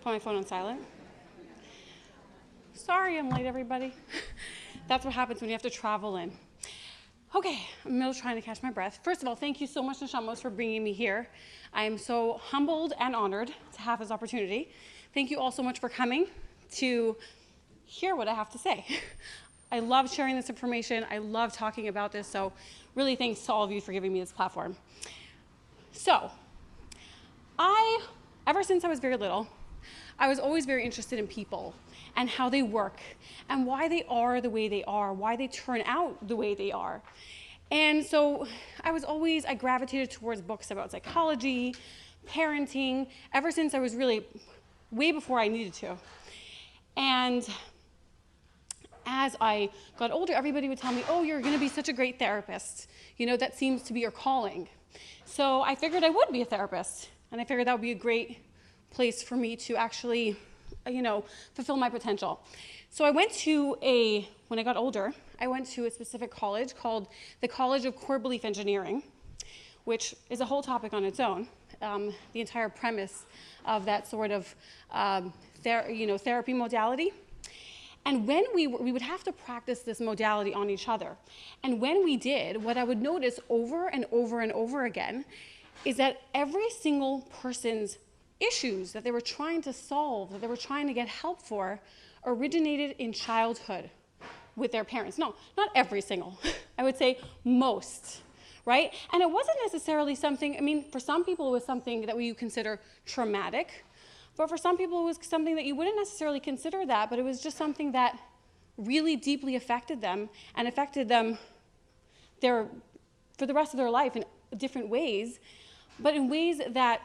Put my phone on silent. Sorry I'm late, everybody. That's what happens when you have to travel in. Okay, I'm still trying to catch my breath. First of all, thank you so much, Neshamos, for bringing me here. I am so humbled and honored to have this opportunity. Thank you all so much for coming to hear what I have to say. I love sharing this information. I love talking about this. So really thanks to all of you for giving me this platform. So ever since I was very little, I was always very interested in people and how they work and why they are the way they are, why they turn out the way they are. And so I gravitated towards books about psychology, parenting, ever since I was really way before I needed to. And as I got older, everybody would tell me, oh, you're going to be such a great therapist. You know, that seems to be your calling. So I figured I would be a therapist. And I figured that would be a great place for me to actually, fulfill my potential. So when I got older, I went to a specific college called the College of Core Belief Engineering, which is a whole topic on its own. The entire premise of that sort of therapy modality. And when we would have to practice this modality on each other. And when we did, what I would notice over and over and over again is that every single person's issues that they were trying to solve, that they were trying to get help for, originated in childhood with their parents. No, not every single. I would say most, right? And it wasn't necessarily something, for some people it was something that we consider traumatic, but for some people it was something that you wouldn't necessarily consider that, but it was just something that really deeply affected them and affected them for the rest of their life in different ways, but in ways that,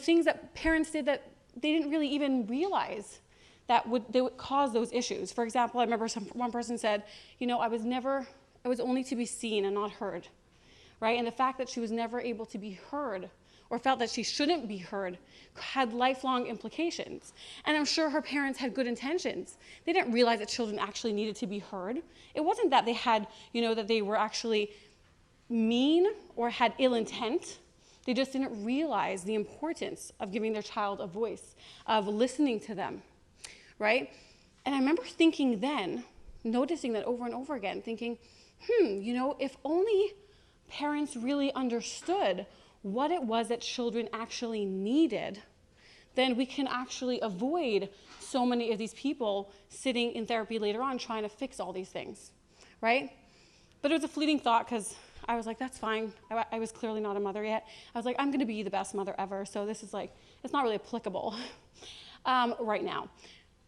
things that parents did that they didn't really even realize they would cause those issues. For example, I remember one person said, I was only to be seen and not heard, right? And the fact that she was never able to be heard or felt that she shouldn't be heard had lifelong implications. And I'm sure her parents had good intentions. They didn't realize that children actually needed to be heard. It wasn't that they had, that they were actually mean or had ill intent. They just didn't realize the importance of giving their child a voice, of listening to them, right? And I remember thinking then, noticing that over and over again, thinking, if only parents really understood what it was that children actually needed, then we can actually avoid so many of these people sitting in therapy later on trying to fix all these things, right? But it was a fleeting thought because I was like, that's fine. I was clearly not a mother yet. I was like, I'm going to be the best mother ever. So this is it's not really applicable right now.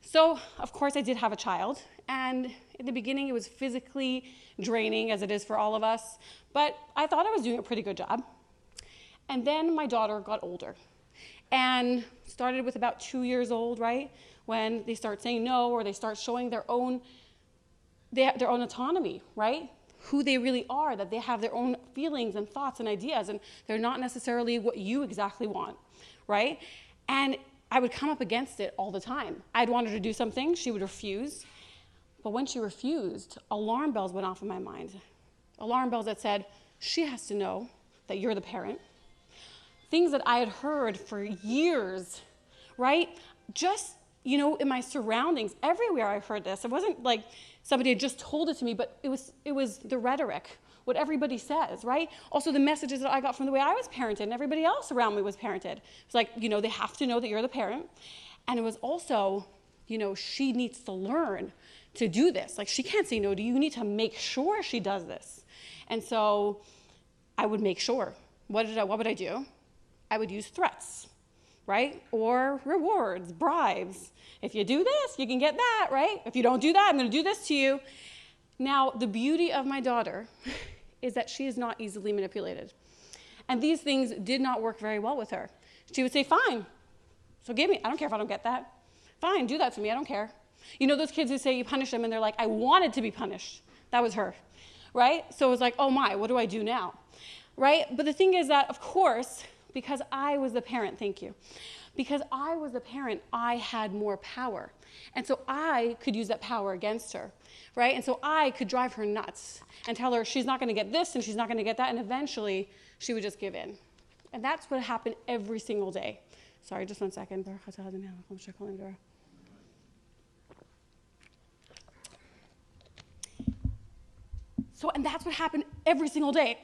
So, of course, I did have a child. And in the beginning, it was physically draining, as it is for all of us. But I thought I was doing a pretty good job. And then my daughter got older and started with about 2 years old, right? When they start saying no or they start showing their own autonomy, right? Who they really are, that they have their own feelings and thoughts and ideas, and they're not necessarily what you exactly want, right? And I would come up against it all the time. I'd want her to do something, she would refuse. But when she refused, alarm bells went off in my mind. Alarm bells that said, she has to know that you're the parent. Things that I had heard for years, right? Just, in my surroundings, everywhere I heard this. It wasn't like somebody had just told it to me, but it was the rhetoric, what everybody says, right? Also the messages that I got from the way I was parented and everybody else around me was parented. It's like, they have to know that you're the parent. And it was also, she needs to learn to do this. Like, she can't say no to you. You need to make sure she does this. And so I would make sure. What would I do? I would use threats, right? Or rewards, bribes. If you do this, you can get that, right? If you don't do that, I'm going to do this to you. Now, the beauty of my daughter is that she is not easily manipulated. And these things did not work very well with her. She would say, fine, so give me. I don't care if I don't get that. Fine, do that to me. I don't care. Those kids who say you punish them and they're like, I wanted to be punished. That was her, right? So it was like, oh my, what do I do now, right? But the thing is that, of course, because I was the parent, thank you. Because I was the parent, I had more power. And so I could use that power against her, right? And so I could drive her nuts and tell her she's not going to get this and she's not going to get that, and eventually she would just give in. And that's what happened every single day. Sorry, just 1 second. So, and that's what happened every single day.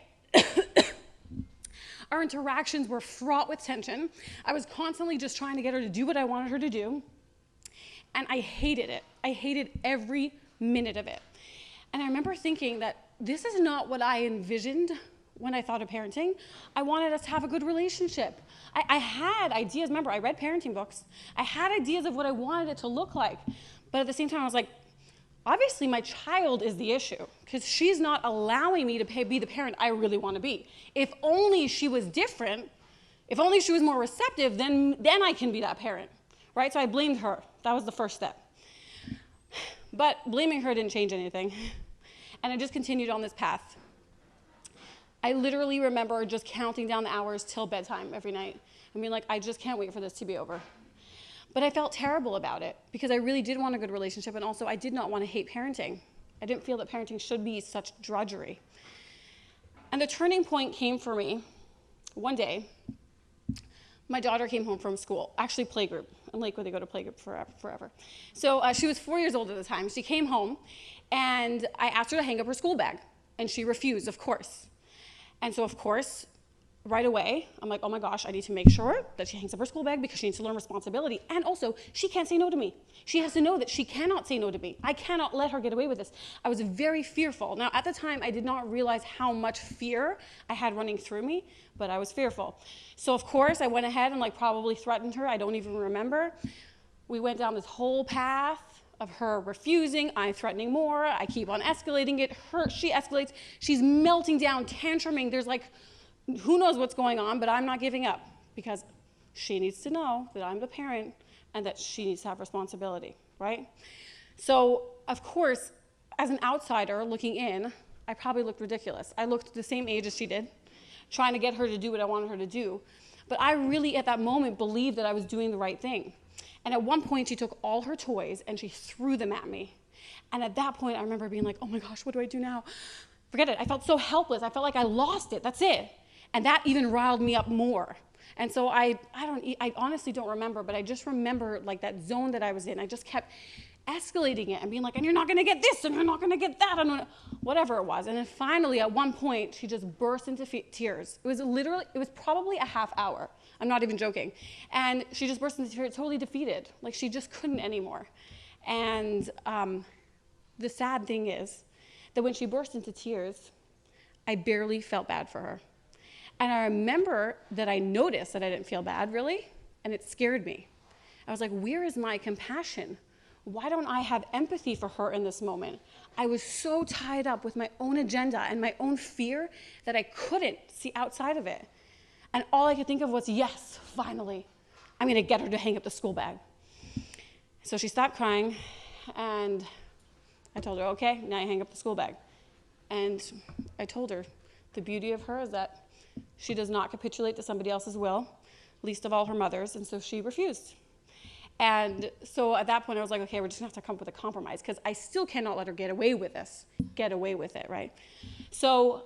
Our interactions were fraught with tension. I was constantly just trying to get her to do what I wanted her to do. And I hated it. I hated every minute of it. And I remember thinking that this is not what I envisioned when I thought of parenting. I wanted us to have a good relationship. I had ideas. Remember, I read parenting books. I had ideas of what I wanted it to look like. But at the same time, I was like, obviously my child is the issue because she's not allowing me to be the parent I really want to be. If only she was different, if only she was more receptive, then I can be that parent, right? So I blamed her. That was the first step. But blaming her didn't change anything. And I just continued on this path. I literally remember just counting down the hours till bedtime every night and being like, I just can't wait for this to be over. But I felt terrible about it because I really did want a good relationship, and also I did not want to hate parenting. I didn't feel that parenting should be such drudgery. And the turning point came for me one day. My daughter came home from school, actually playgroup. In Lakewood, they go to playgroup forever. So she was 4 years old at the time. She came home, and I asked her to hang up her school bag, and she refused, of course. And so, of course, right away, I'm like, oh my gosh, I need to make sure that she hangs up her school bag because she needs to learn responsibility. And also, she can't say no to me. She has to know that she cannot say no to me. I cannot let her get away with this. I was very fearful. Now, at the time, I did not realize how much fear I had running through me, but I was fearful. So, of course, I went ahead and probably threatened her. I don't even remember. We went down this whole path of her refusing, I threatening more. I keep on escalating it. She escalates. She's melting down, tantruming. There's who knows what's going on, but I'm not giving up because she needs to know that I'm the parent and that she needs to have responsibility, right? So, of course, as an outsider looking in, I probably looked ridiculous. I looked the same age as she did, trying to get her to do what I wanted her to do. But I really, at that moment, believed that I was doing the right thing. And at one point, she took all her toys and she threw them at me. And at that point, I remember being like, oh my gosh, what do I do now? Forget it. I felt so helpless. I felt like I lost it. That's it. And that even riled me up more. And so I honestly don't remember, but I just remember that zone that I was in. I just kept escalating it and being like, and you're not going to get this, and you're not going to get that, and whatever it was. And then finally, at one point, she just burst into tears. It was probably a half hour. I'm not even joking. And she just burst into tears, totally defeated. She just couldn't anymore. And the sad thing is that when she burst into tears, I barely felt bad for her. And I remember that I noticed that I didn't feel bad, really, and it scared me. I was like, where is my compassion? Why don't I have empathy for her in this moment? I was so tied up with my own agenda and my own fear that I couldn't see outside of it. And all I could think of was, yes, finally, I'm going to get her to hang up the school bag. So she stopped crying, and I told her, okay, now you hang up the school bag. And I told her, the beauty of her is that she does not capitulate to somebody else's will, least of all her mother's, and so she refused. And so at that point, I was like, okay, we're just going to have to come up with a compromise, because I still cannot let her get away with it, right? So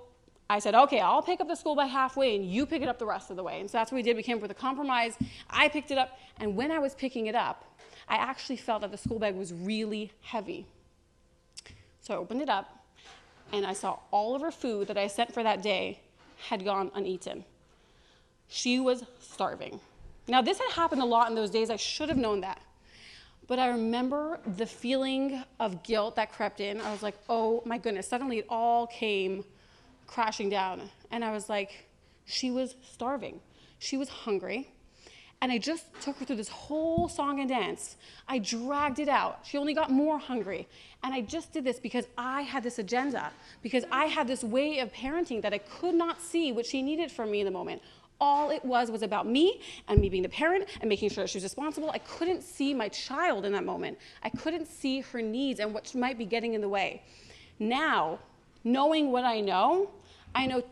I said, okay, I'll pick up the school by halfway, and you pick it up the rest of the way. And so that's what we did. We came up with a compromise. I picked it up, and when I was picking it up, I actually felt that the school bag was really heavy. So I opened it up, and I saw all of her food that I sent for that day had gone uneaten. She was starving. Now, this had happened a lot in those days. I should have known that. But I remember the feeling of guilt that crept in. I was like, oh my goodness. Suddenly it all came crashing down. And I was like, she was starving. She was hungry. And I just took her through this whole song and dance. I dragged it out. She only got more hungry. And I just did this because I had this agenda, because I had this way of parenting that I could not see what she needed from me in the moment. All it was about me and me being the parent and making sure she was responsible. I couldn't see my child in that moment. I couldn't see her needs and what might be getting in the way. Now, knowing what I know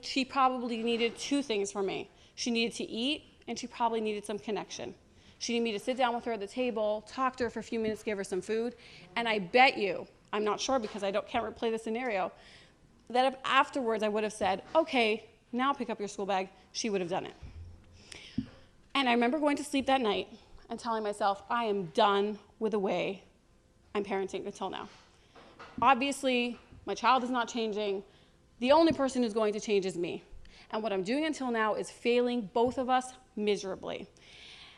she probably needed two things from me. She needed to eat, and she probably needed some connection. She needed me to sit down with her at the table, talk to her for a few minutes, give her some food, and I bet you, I'm not sure because I can't replay the scenario, that if afterwards I would have said, okay, now pick up your school bag, she would have done it. And I remember going to sleep that night and telling myself, I am done with the way I'm parenting until now. Obviously, my child is not changing. The only person who's going to change is me. And what I'm doing until now is failing both of us miserably.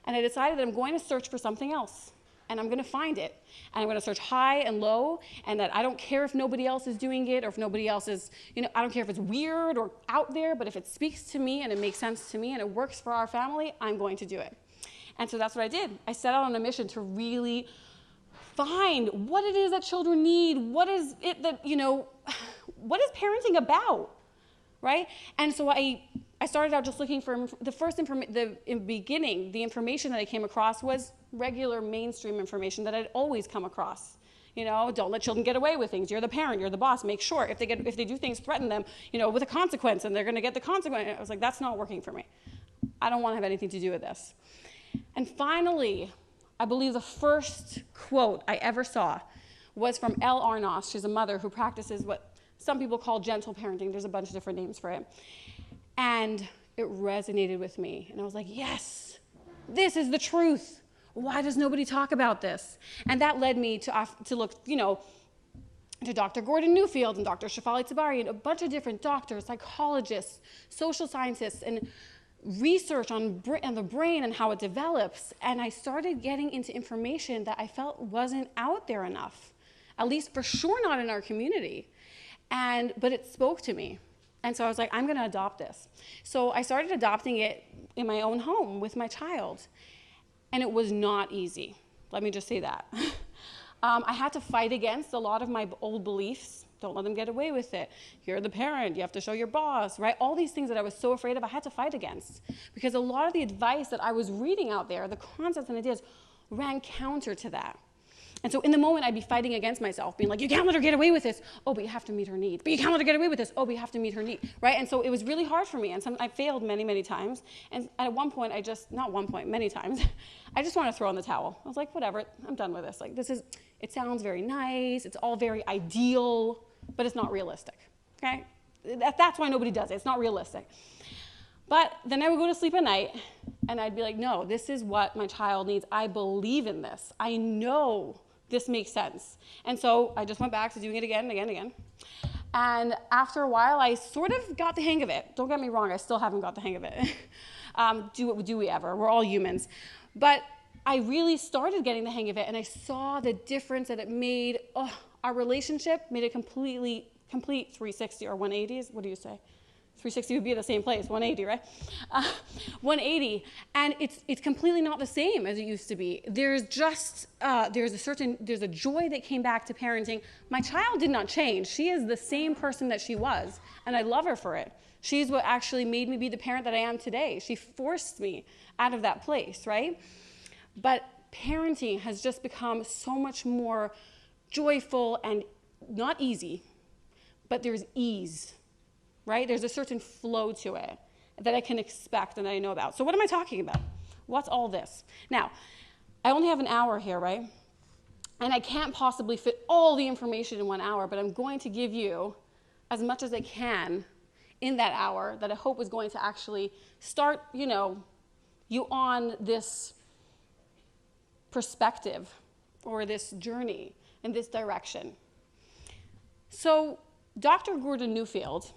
And I decided that I'm going to search for something else. And I'm going to find it. And I'm going to search high and low, and that I don't care if nobody else is doing it or if nobody else is, I don't care if it's weird or out there, but if it speaks to me and it makes sense to me and it works for our family, I'm going to do it. And so that's what I did. I set out on a mission to really find what it is that children need, what is it that, what is parenting about, right? And so I started out just looking for the first beginning, the information that I came across was regular mainstream information that I'd always come across. Don't let children get away with things. You're the parent, you're the boss. Make sure if they do things, threaten them, with a consequence, and they're going to get the consequence. I was like, that's not working for me. I don't want to have anything to do with this. And finally, I believe the first quote I ever saw was from Elle Arnos. She's a mother who practices what some people call gentle parenting. There's a bunch of different names for it. And it resonated with me. And I was like, yes, this is the truth. Why does nobody talk about this? And that led me to look, to Dr. Gordon Newfield and Dr. Shefali Tsabari and a bunch of different doctors, psychologists, social scientists, and research on the brain and how it develops. And I started getting into information that I felt wasn't out there enough, at least for sure not in our community. But it spoke to me. And so I was like, I'm going to adopt this. So I started adopting it in my own home with my child. And it was not easy. Let me just say that. I had to fight against a lot of my old beliefs. Don't let them get away with it. You're the parent. You have to show your boss, right? All these things that I was so afraid of, I had to fight against. Because a lot of the advice that I was reading out there, the concepts and ideas, ran counter to that. And so in the moment, I'd be fighting against myself, being like, you can't let her get away with this. Oh, but you have to meet her needs. But you can't let her get away with this. Oh, but you have to meet her need, right? And so it was really hard for me. And I failed many, many times. And at one point, many times, I just want to throw in the towel. I was like, whatever, I'm done with this. Like, it sounds very nice. It's all very ideal, but it's not realistic, okay? That's why nobody does it. It's not realistic. But then I would go to sleep at night, and I'd be like, no, this is what my child needs. I believe in this. I know this makes sense. And so I just went back to doing it again and again and again. And after a while, I sort of got the hang of it. Don't get me wrong, I still haven't got the hang of it. Do we ever? We're all humans. But I really started getting the hang of it, and I saw the difference that it made. Our relationship made a complete 360 or 180. What do you say? 360 would be the same place, 180, right? 180, and it's completely not the same as it used to be. There's a joy that came back to parenting. My child did not change. She is the same person that she was, and I love her for it. She's what actually made me be the parent that I am today. She forced me out of that place, right? But parenting has just become so much more joyful and not easy, but there's ease. Right? There's a certain flow to it that I can expect and that I know about. So what am I talking about? What's all this? Now, I only have an hour here, right? And I can't possibly fit all the information in 1 hour, but I'm going to give you as much as I can in that hour that I hope is going to actually start, you on this perspective or this journey in this direction. So Dr. Gordon Newfield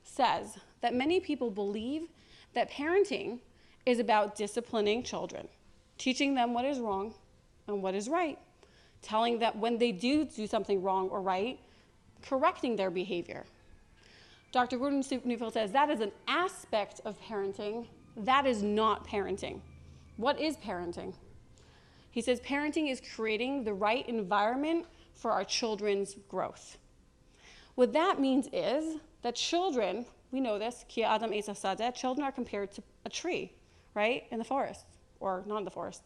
says that many people believe that parenting is about disciplining children, teaching them what is wrong and what is right, telling that when they do something wrong or right, correcting their behavior. Dr. Gordon Newfield says that is an aspect of parenting. That is not parenting. What is parenting? He says parenting is creating the right environment for our children's growth. What that means is that children, we know this, Ki Adam Esa Sadeh, children are compared to a tree, right, in the forest, or not in the forest,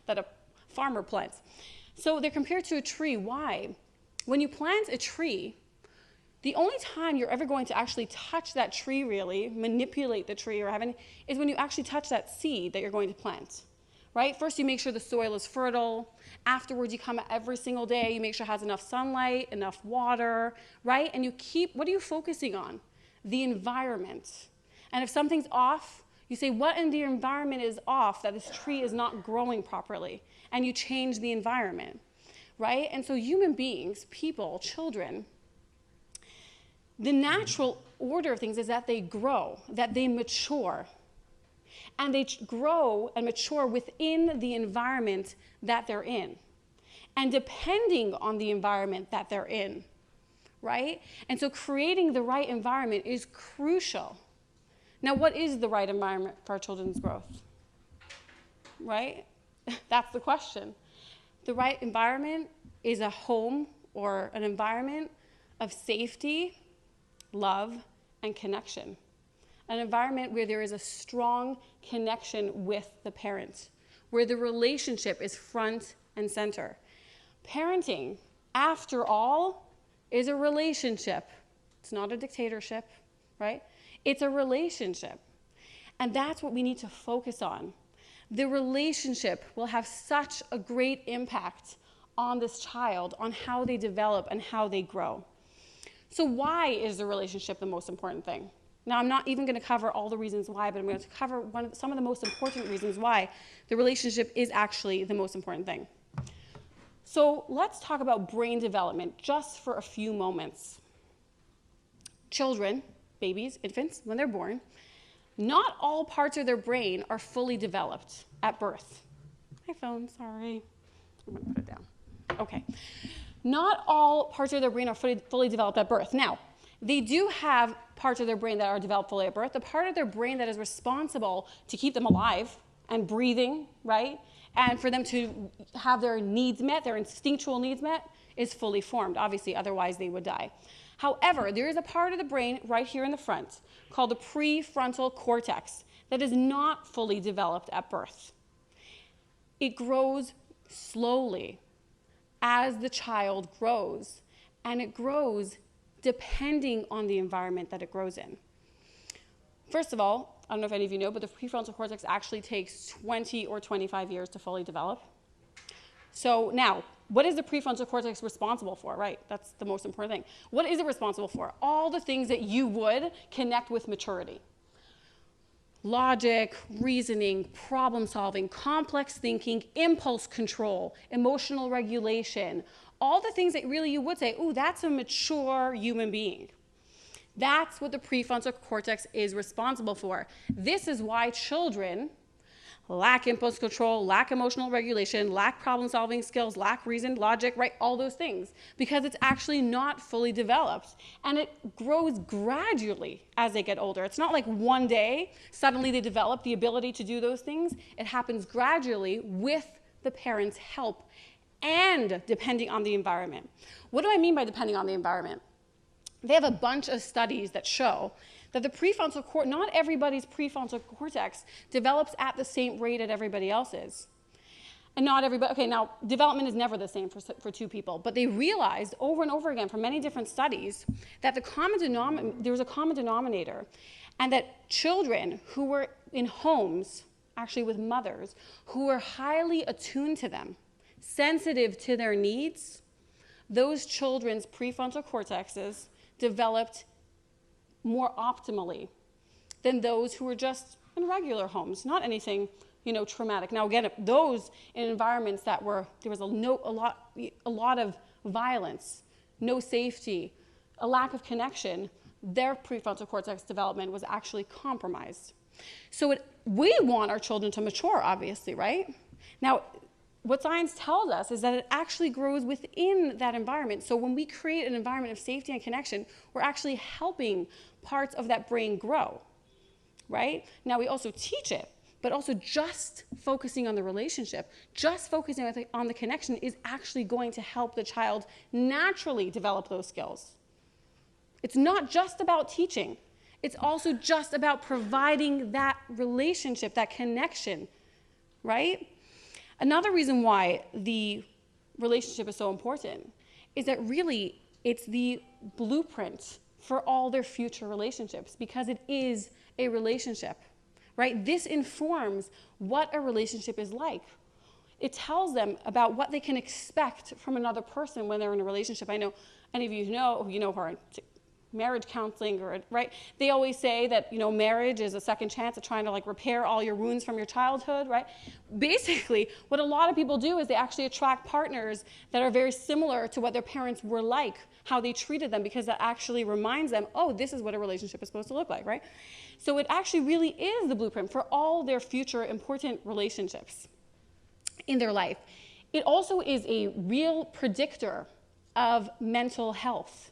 that a farmer plants. So they're compared to a tree. Why? When you plant a tree, the only time you're ever going to actually touch that tree, really, manipulate the tree or have any, is when you actually touch that seed that you're going to plant. Right? First, you make sure the soil is fertile. Afterwards, you come every single day. You make sure it has enough sunlight, enough water, right? And what are you focusing on? The environment. And if something's off, You say, what in the environment is off that this tree is not growing properly? And you change the environment, right? And so human beings, people, children, the natural order of things is that they grow, that they mature. And they grow and mature within the environment that they're in. And depending on the environment that they're in, right? And so creating the right environment is crucial. Now, what is the right environment for our children's growth? Right? That's the question. The right environment is a home or an environment of safety, love, and connection. An environment where there is a strong connection with the parent, where the relationship is front and center. Parenting, after all, is a relationship. It's not a dictatorship, right? It's a relationship. And that's what we need to focus on. The relationship will have such a great impact on this child, on how they develop and how they grow. So why is the relationship the most important thing? Now, I'm not even going to cover all the reasons why, but I'm going to cover some of the most important reasons why the relationship is actually the most important thing. So let's talk about brain development just for a few moments. Children, babies, infants, when they're born, not all parts of their brain are fully developed at birth. My phone, sorry. I'm going to put it down. Okay. Not all parts of their brain are fully developed at birth. Now, they do have parts of their brain that are developed fully at birth. The part of their brain that is responsible to keep them alive and breathing, right? And for them to have their needs met, their instinctual needs met, is fully formed. Obviously, otherwise they would die. However, there is a part of the brain right here in the front called the prefrontal cortex that is not fully developed at birth. It grows slowly as the child grows, and it grows depending on the environment that it grows in. First of all, I don't know if any of you know, but the prefrontal cortex actually takes 20 or 25 years to fully develop. So now, what is the prefrontal cortex responsible for, right? That's the most important thing. What is it responsible for? All the things that you would connect with maturity. Logic, reasoning, problem solving, complex thinking, impulse control, emotional regulation, all the things that really you would say, ooh, that's a mature human being. That's what the prefrontal cortex is responsible for. This is why children lack impulse control, lack emotional regulation, lack problem-solving skills, lack reason, logic, right? All those things. Because it's actually not fully developed. And it grows gradually as they get older. It's not like one day, suddenly they develop the ability to do those things. It happens gradually with the parent's help and depending on the environment. What do I mean by depending on the environment? They have a bunch of studies that show that the prefrontal cortex, not everybody's prefrontal cortex develops at the same rate as everybody else's. And not everybody, okay, now development is never the same for two people, but they realized over and over again from many different studies that there was a common denominator, and that children who were in homes, actually with mothers, who were highly attuned to them, sensitive to their needs, those children's prefrontal cortexes developed more optimally than those who were just in regular homes, not anything, traumatic. Now again, those in environments that there was a lot of violence, no safety, a lack of connection, their prefrontal cortex development was actually compromised. So we want our children to mature, obviously, right? Now, what science tells us is that it actually grows within that environment. So when we create an environment of safety and connection, we're actually helping parts of that brain grow, right? Now, we also teach it, but also just focusing on the relationship, just focusing on the connection is actually going to help the child naturally develop those skills. It's not just about teaching. It's also just about providing that relationship, that connection, right? Another reason why the relationship is so important is that really it's the blueprint for all their future relationships, because it is a relationship, right? This informs what a relationship is like. It tells them about what they can expect from another person when they're in a relationship. I know any of you know her, marriage counseling, or right, they always say that, marriage is a second chance at trying to like repair all your wounds from your childhood, right? Basically, what a lot of people do is they actually attract partners that are very similar to what their parents were like, how they treated them, because that actually reminds them, oh, this is what a relationship is supposed to look like, right? So it actually really is the blueprint for all their future important relationships in their life. It also is a real predictor of mental health.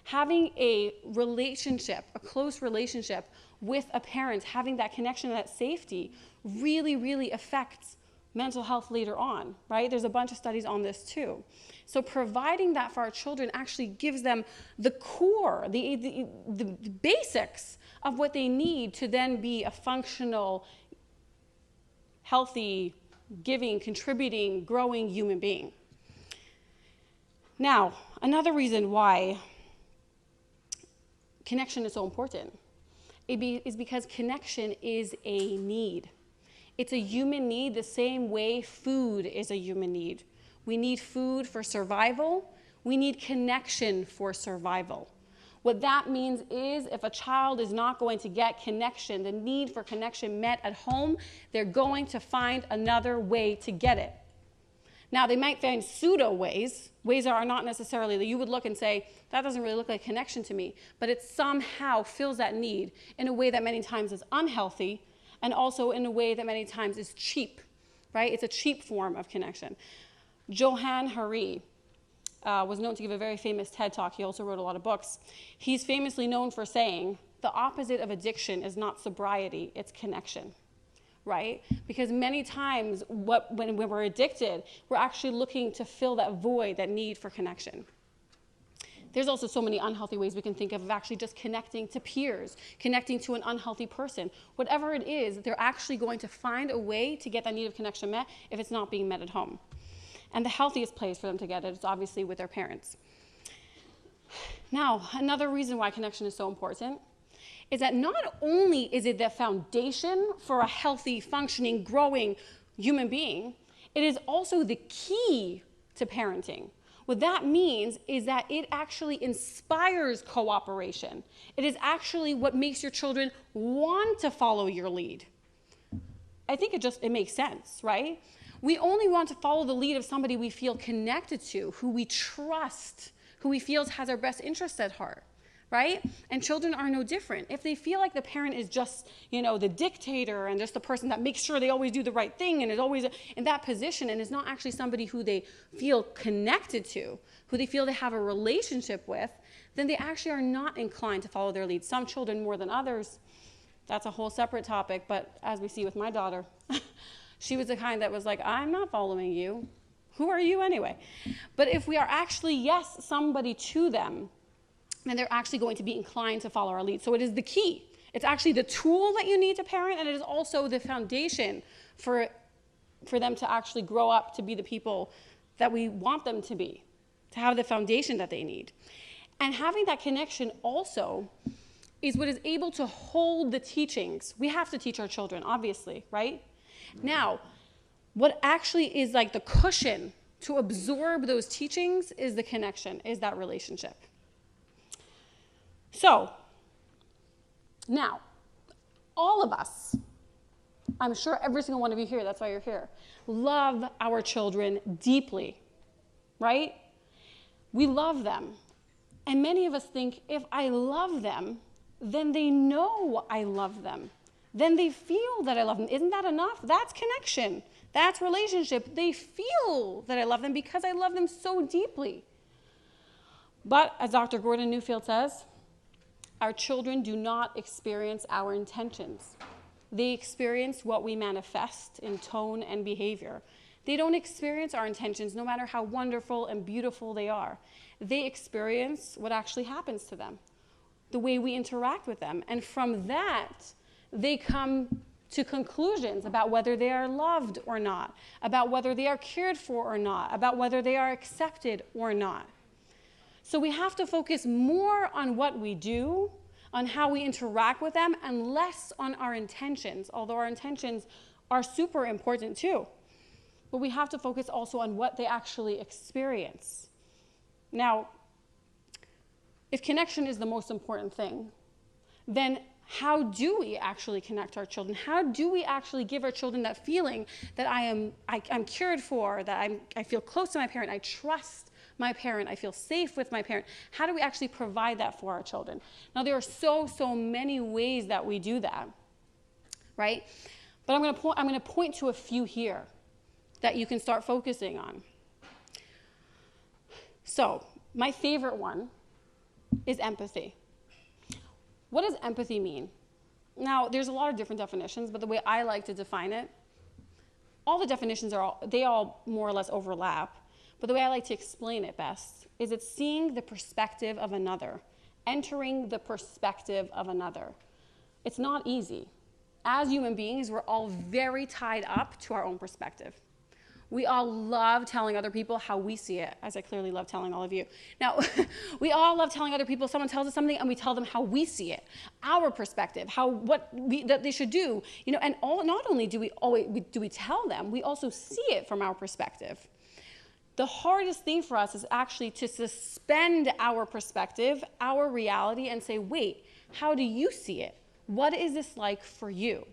Having a relationship, a close relationship with a parent, having that connection, that safety, really, really affects mental health later on, right? There's a bunch of studies on this too. So providing that for our children actually gives them the core, the basics of what they need to then be a functional, healthy, giving, contributing, growing human being. Now, another reason why connection is so important is because connection is a need. It's a human need the same way food is a human need. We need food for survival. We need connection for survival. What that means is if a child is not going to get connection, the need for connection met at home, they're going to find another way to get it. Now, they might find pseudo ways that are not necessarily that you would look and say, that doesn't really look like connection to me, but it somehow fills that need in a way that many times is unhealthy and also in a way that many times is cheap, right? It's a cheap form of connection. Johann Hari was known to give a very famous TED Talk. He also wrote a lot of books. He's famously known for saying, the opposite of addiction is not sobriety, it's connection. Right? Because many times when we're addicted, we're actually looking to fill that void, that need for connection. There's also so many unhealthy ways we can think of actually just connecting to peers, connecting to an unhealthy person. Whatever it is, they're actually going to find a way to get that need of connection met if it's not being met at home. And the healthiest place for them to get it is obviously with their parents. Now, another reason why connection is so important is that not only is it the foundation for a healthy, functioning, growing human being, it is also the key to parenting. What that means is that it actually inspires cooperation. It is actually what makes your children want to follow your lead. I think it makes sense, right? We only want to follow the lead of somebody we feel connected to, who we trust, who we feel has our best interests at heart. Right? And children are no different. If they feel like the parent is just, the dictator and just the person that makes sure they always do the right thing and is always in that position and is not actually somebody who they feel connected to, who they feel they have a relationship with, then they actually are not inclined to follow their lead. Some children more than others. That's a whole separate topic, but as we see with my daughter, she was the kind that was like, I'm not following you. Who are you anyway? But if we are actually, somebody to them, then they're actually going to be inclined to follow our lead. So it is the key. It's actually the tool that you need to parent, and it is also the foundation for them to actually grow up to be the people that we want them to be, to have the foundation that they need. And having that connection also is what is able to hold the teachings. We have to teach our children, obviously, right? Now, what actually is like the cushion to absorb those teachings is the connection, is that relationship. So, now, all of us, I'm sure every single one of you here, that's why you're here, love our children deeply, right? We love them. And many of us think, if I love them, then they know I love them. Then they feel that I love them. Isn't that enough? That's connection. That's relationship. They feel that I love them because I love them so deeply. But, as Dr. Gordon Newfield says, our children do not experience our intentions. They experience what we manifest in tone and behavior. They don't experience our intentions, no matter how wonderful and beautiful they are. They experience what actually happens to them, the way we interact with them. And from that, they come to conclusions about whether they are loved or not, about whether they are cared for or not, about whether they are accepted or not. So we have to focus more on what we do, on how we interact with them, and less on our intentions, although our intentions are super important too. But we have to focus also on what they actually experience. Now, if connection is the most important thing, then how do we actually connect our children? How do we actually give our children that feeling that I'm cared for, that I feel close to my parent, I trust my parent, I feel safe with my parent? How do we actually provide that for our children? Now, there are so many ways that we do that, right? But I'm going to point to a few here that you can start focusing on. So, my favorite one is empathy. What does empathy mean? Now, there's a lot of different definitions, but the way I like to define it, all the definitions they all more or less overlap, but the way I like to explain it best is it's seeing the perspective of another, entering the perspective of another. It's not easy. As human beings, we're all very tied up to our own perspective. We all love telling other people how we see it, as I clearly love telling all of you. Now, we all love telling other people, someone tells us something, and we tell them how we see it, our perspective, that they should do. And not only do we tell them, we also see it from our perspective. The hardest thing for us is actually to suspend our perspective, our reality, and say, wait, how do you see it? What is this like for you?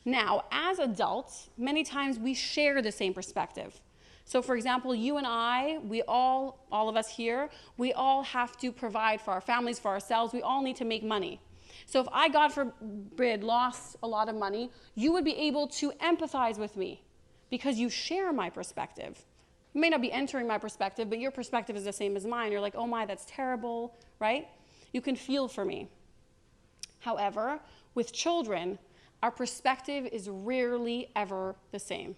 Now, as adults, many times we share the same perspective. So, for example, you and I, all of us here, we all have to provide for our families, for ourselves. We all need to make money. So if I, God forbid, lost a lot of money, you would be able to empathize with me because you share my perspective. You may not be entering my perspective, but your perspective is the same as mine. You're like, oh my, that's terrible, right? You can feel for me. However, with children, our perspective is rarely ever the same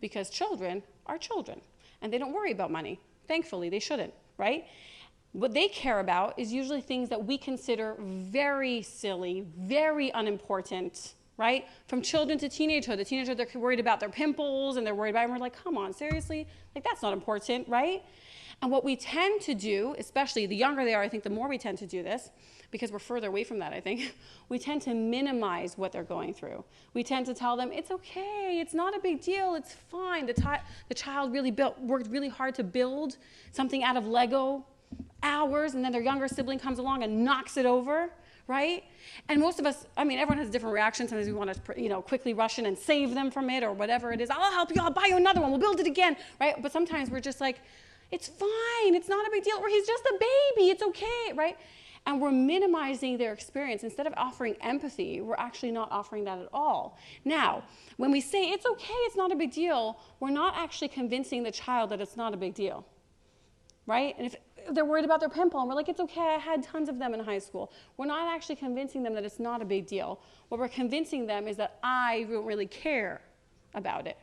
because children are children and they don't worry about money. Thankfully, they shouldn't, right? What they care about is usually things that we consider very silly, very unimportant, right? From children to teenagehood. The teenager, they're worried about their pimples and they're worried about it. And we're like, come on, seriously? Like, that's not important, right? And what we tend to do, especially the younger they are, I think the more we tend to do this, because we're further away from that, I think, we tend to minimize what they're going through. We tend to tell them, it's okay, it's not a big deal, it's fine. The child worked really hard to build something out of Lego, hours, and then their younger sibling comes along and knocks it over, right? And most of us, everyone has a different reaction. Sometimes we want to, quickly rush in and save them from it or whatever it is. I'll help you, I'll buy you another one, we'll build it again, right? But sometimes we're just like, it's fine, it's not a big deal, or he's just a baby, it's okay, right? And we're minimizing their experience. Instead of offering empathy, we're actually not offering that at all. Now, when we say it's okay, it's not a big deal, we're not actually convincing the child that it's not a big deal, right? And if they're worried about their pimple, and we're like, it's okay, I had tons of them in high school. We're not actually convincing them that it's not a big deal. What we're convincing them is that I don't really care about it,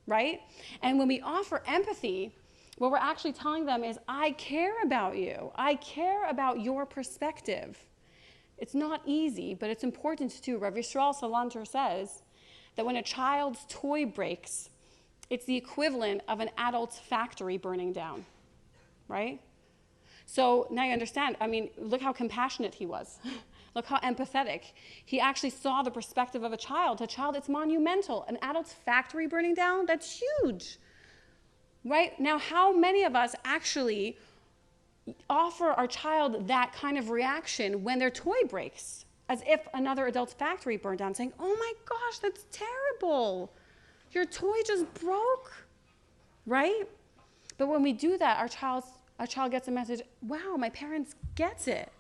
right? And when we offer empathy, what we're actually telling them is, I care about you. I care about your perspective. It's not easy, but it's important to do. Rav Yisrael Salanter says that when a child's toy breaks, it's the equivalent of an adult's factory burning down, right? So now you understand. Look how compassionate he was. Look how empathetic. He actually saw the perspective of a child. A child, it's monumental. An adult's factory burning down, that's huge. Right? Now, how many of us actually offer our child that kind of reaction when their toy breaks, as if another adult's factory burned down, saying, oh my gosh, that's terrible. Your toy just broke, right? But when we do that, our child gets a message, wow, my parents gets it.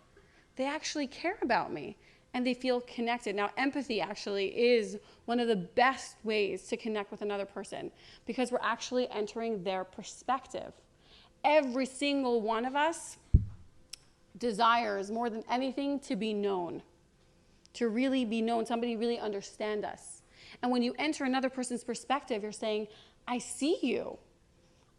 They actually care about me. And they feel connected. Now, empathy actually is one of the best ways to connect with another person because we're actually entering their perspective. Every single one of us desires more than anything to be known, to really be known, somebody really understand us. And when you enter another person's perspective, you're saying, I see you.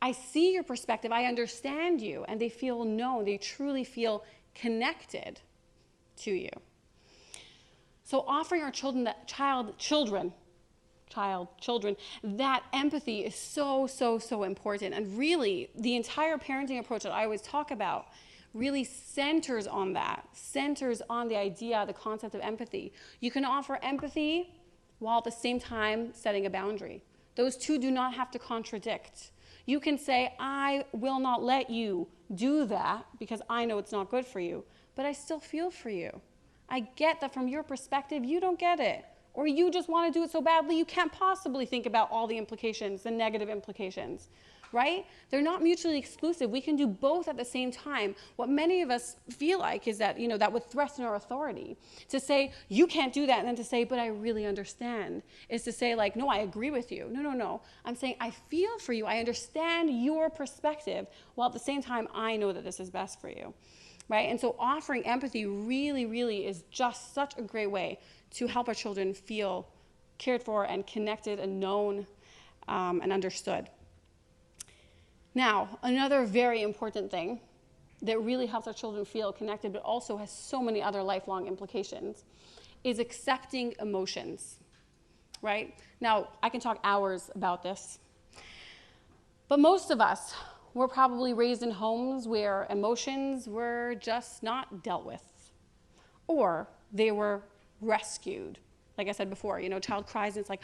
I see your perspective. I understand you. And they feel known. They truly feel connected to you. So offering our children, that empathy is so important. And really, the entire parenting approach that I always talk about really centers on that, centers on the idea, the concept of empathy. You can offer empathy while at the same time setting a boundary. Those two do not have to contradict. You can say, I will not let you do that because I know it's not good for you, but I still feel for you. I get that from your perspective, you don't get it. Or you just want to do it so badly, you can't possibly think about all the implications, the negative implications, right? They're not mutually exclusive. We can do both at the same time. What many of us feel like is that, that would threaten our authority. To say, you can't do that, and then to say, but I really understand, is to say, like, no, I agree with you. No. I'm saying, I feel for you. I understand your perspective, while at the same time, I know that this is best for you, right? And so offering empathy really, really is just such a great way to help our children feel cared for and connected and known and understood. Now, another very important thing that really helps our children feel connected, but also has so many other lifelong implications, is accepting emotions, right? Now, I can talk hours about this, but most of us were probably raised in homes where emotions were just not dealt with, or they were rescued. Like I said before, a child cries and it's like,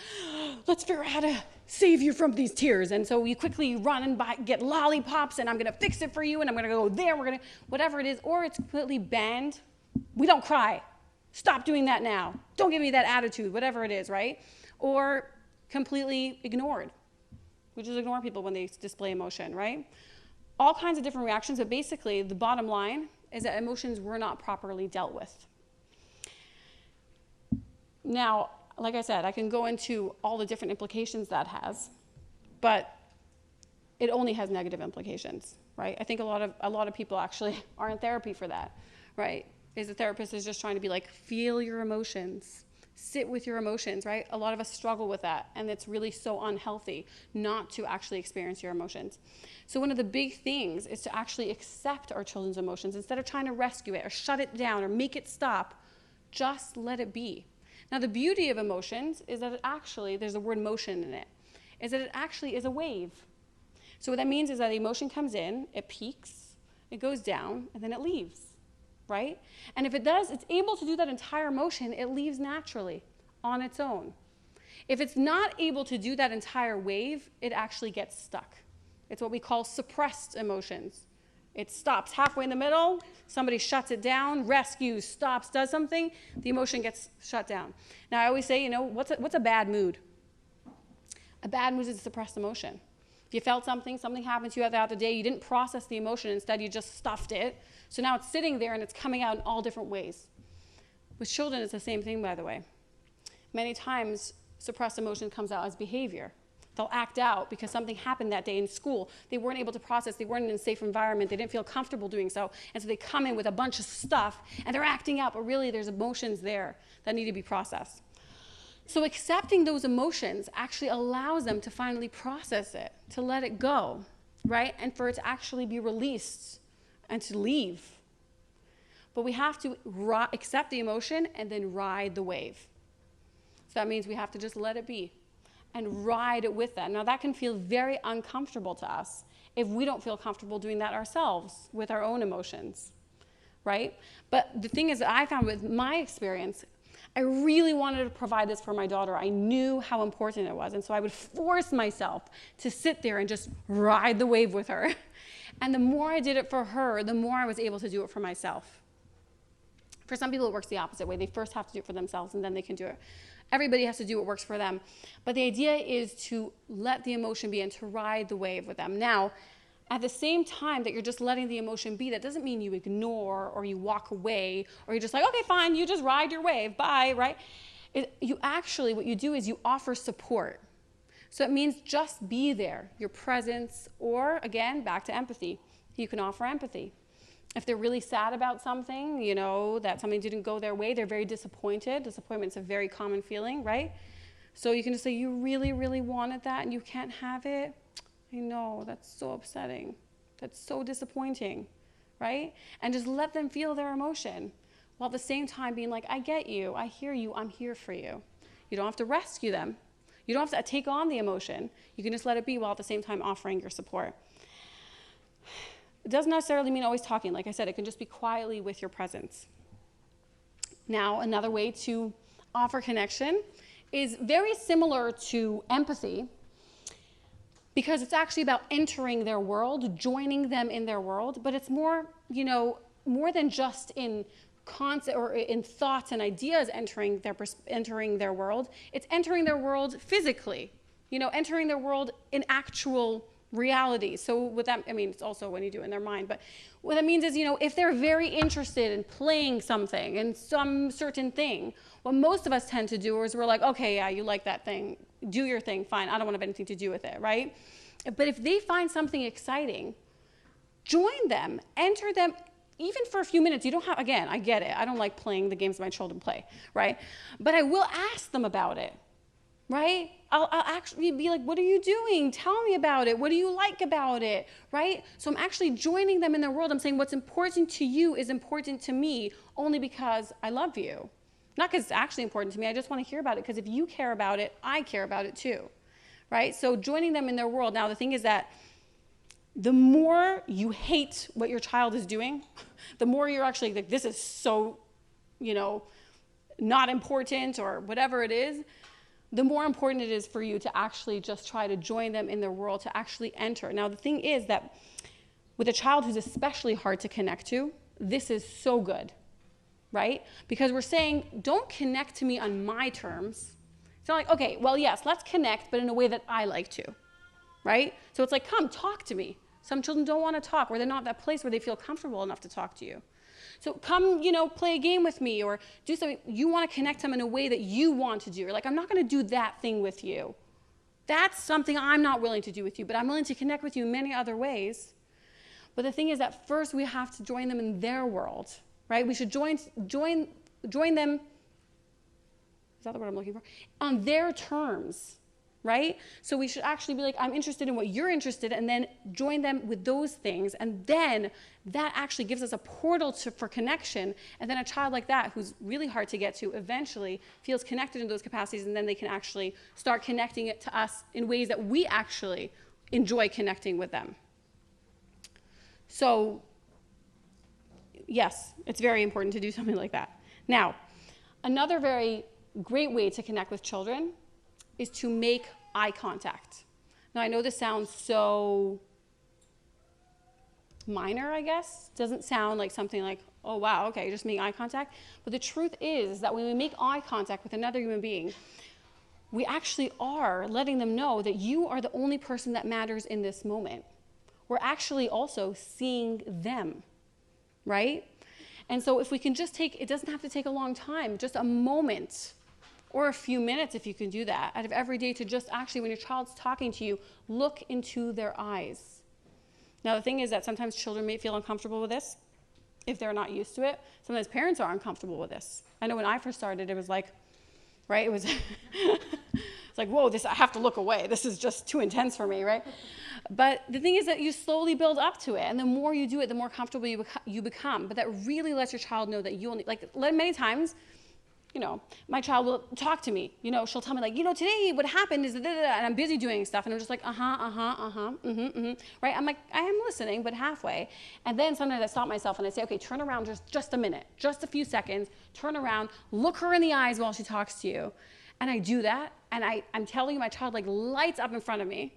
let's figure out how to save you from these tears. And so we quickly run and get lollipops, and I'm going to fix it for you, and I'm going to go there, whatever it is. Or it's completely banned. We don't cry. Stop doing that now. Don't give me that attitude, whatever it is, right? Or completely ignored. We just ignore people when they display emotion, right? All kinds of different reactions, but basically the bottom line is that emotions were not properly dealt with. Now, like I said, I can go into all the different implications that has, but it only has negative implications, right? I think a lot of people actually are in therapy for that, right? Is the therapist is just trying to be like, feel your emotions, sit with your emotions, right? A lot of us struggle with that, and it's really so unhealthy not to actually experience your emotions. So one of the big things is to actually accept our children's emotions instead of trying to rescue it or shut it down or make it stop. Just let it be. Now, the beauty of emotions is that it actually, there's the word motion in it, is that it actually is a wave. So what that means is that the emotion comes in, it peaks, it goes down, and then it leaves, right? And if it does, it's able to do that entire motion, it leaves naturally on its own. If it's not able to do that entire wave, it actually gets stuck. It's what we call suppressed emotions. It stops halfway in the middle, somebody shuts it down, rescues, stops, does something, the emotion gets shut down. Now, I always say, what's a bad mood? A bad mood is a suppressed emotion. If you felt something happened to you throughout the day, you didn't process the emotion, instead you just stuffed it, so now it's sitting there and it's coming out in all different ways. With children, it's the same thing, by the way. Many times, suppressed emotion comes out as behavior. They'll act out because something happened that day in school. They weren't able to process. They weren't in a safe environment. They didn't feel comfortable doing so. And so they come in with a bunch of stuff, and they're acting out, but really there's emotions there that need to be processed. So accepting those emotions actually allows them to finally process it, to let it go, right? And for it to actually be released and to leave. But we have to accept the emotion and then ride the wave. So that means we have to just let it be and ride it with that. Now, that can feel very uncomfortable to us if we don't feel comfortable doing that ourselves with our own emotions, right? But the thing is that I found with my experience, I really wanted to provide this for my daughter. I knew how important it was, and so I would force myself to sit there and just ride the wave with her. And the more I did it for her, the more I was able to do it for myself. For some people, it works the opposite way. They first have to do it for themselves, and then they can do it. Everybody has to do what works for them. But the idea is to let the emotion be and to ride the wave with them. Now, at the same time that you're just letting the emotion be, that doesn't mean you ignore or you walk away or you're just like, okay, fine, you just ride your wave, bye, right? What you do is you offer support. So it means just be there, your presence, or again, back to empathy. You can offer empathy. If they're really sad about something, that something didn't go their way, they're very disappointed. Disappointment's a very common feeling, right? So you can just say, you really, really wanted that and you can't have it? I know, that's so upsetting. That's so disappointing, right? And just let them feel their emotion, while at the same time being like, I get you, I hear you, I'm here for you. You don't have to rescue them. You don't have to take on the emotion. You can just let it be while at the same time offering your support. It doesn't necessarily mean always talking. Like I said, it can just be quietly with your presence. Now, another way to offer connection is very similar to empathy, because it's actually about entering their world, joining them in their world, but it's more, more than just in concept or in thoughts and ideas entering their world. It's entering their world physically, entering their world in actual reality. So with that, it's also when you do it in their mind, but what that means is, if they're very interested in playing something and some certain thing, what most of us tend to do is we're like, okay, yeah, you like that thing, do your thing, fine, I don't want to have anything to do with it, right? But if they find something exciting, join them, enter them, even for a few minutes. You don't have, again, I get it, I don't like playing the games my children play, right? But I will ask them about it, right? I'll actually be like, what are you doing? Tell me about it. What do you like about it, right? So I'm actually joining them in their world. I'm saying what's important to you is important to me only because I love you. Not because it's actually important to me. I just want to hear about it because if you care about it, I care about it too, right? So joining them in their world. Now, the thing is that the more you hate what your child is doing, the more you're actually like, this is so, not important or whatever it is, the more important it is for you to actually just try to join them in their world, to actually enter. Now, the thing is that with a child who's especially hard to connect to, this is so good, right? Because we're saying, don't connect to me on my terms. It's not like, okay, well, yes, let's connect, but in a way that I like to, right? So it's like, come, talk to me. Some children don't want to talk, or they're not at that place where they feel comfortable enough to talk to you. So come, play a game with me or do something. You want to connect them in a way that you want to do. You're like, I'm not going to do that thing with you. That's something I'm not willing to do with you, but I'm willing to connect with you in many other ways. But the thing is that first we have to join them in their world, right? We should join them, is that the word I'm looking for? On their terms. Right? So we should actually be like, I'm interested in what you're interested in, and then join them with those things. And then that actually gives us a portal for connection. And then a child like that, who's really hard to get to, eventually feels connected in those capacities, and then they can actually start connecting it to us in ways that we actually enjoy connecting with them. So, yes, it's very important to do something like that. Now, another very great way to connect with children is to make eye contact. Now, I know this sounds so minor, I guess. Doesn't sound like something like, oh, wow, okay, just make eye contact. But the truth is that when we make eye contact with another human being, we actually are letting them know that you are the only person that matters in this moment. We're actually also seeing them, right? And so if we can just it doesn't have to take a long time, just a moment or a few minutes if you can do that out of every day to just actually, when your child's talking to you, look into their eyes. Now, the thing is that sometimes children may feel uncomfortable with this if they're not used to it. Sometimes parents are uncomfortable with this. I know when I first started, it was like, right? It was it's like, whoa, I have to look away. This is just too intense for me, right? But the thing is that you slowly build up to it, and the more you do it, the more comfortable you become. But that really lets your child know that you only, like many times, my child will talk to me. She'll tell me like, today what happened is, and I'm busy doing stuff, and I'm just like, right? I'm like, I am listening, but halfway. And then sometimes I stop myself and I say, okay, turn around just a minute, just a few seconds, turn around, look her in the eyes while she talks to you. And I do that, and I'm telling you, my child like lights up in front of me.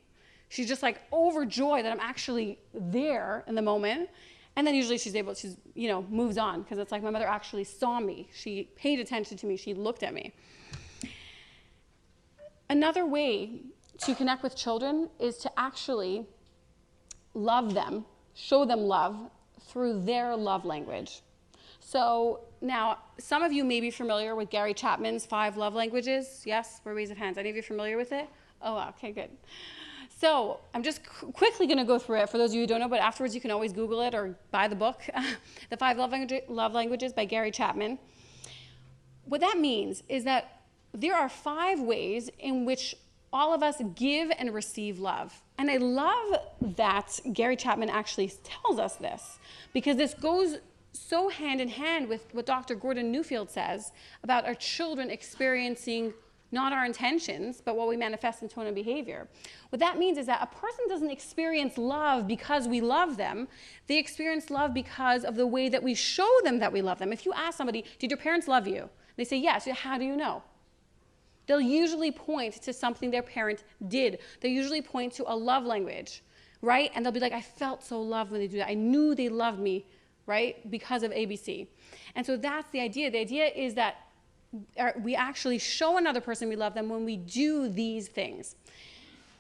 She's just like overjoyed that I'm actually there in the moment. And then usually she's moves on, because it's like my mother actually saw me. She paid attention to me. She looked at me. Another way to connect with children is to actually love them, show them love through their love language. So now, some of you may be familiar with Gary Chapman's 5 love languages. Yes, for raise of hands. Any of you familiar with it? Oh, wow. Okay, good. So I'm just quickly going to go through it for those of you who don't know, but afterwards you can always Google it or buy the book, The 5 Love Languages by Gary Chapman. What that means is that there are 5 ways in which all of us give and receive love. And I love that Gary Chapman actually tells us this, because this goes so hand in hand with what Dr. Gordon Newfield says about our children experiencing not our intentions, but what we manifest in tone and behavior. What that means is that a person doesn't experience love because we love them. They experience love because of the way that we show them that we love them. If you ask somebody, did your parents love you? They say yes. How do you know? They'll usually point to something their parent did. They'll usually point to a love language, right? And they'll be like, I felt so loved when they do that. I knew they loved me, right? Because of ABC. And so that's the idea. The idea is that we actually show another person we love them when we do these things.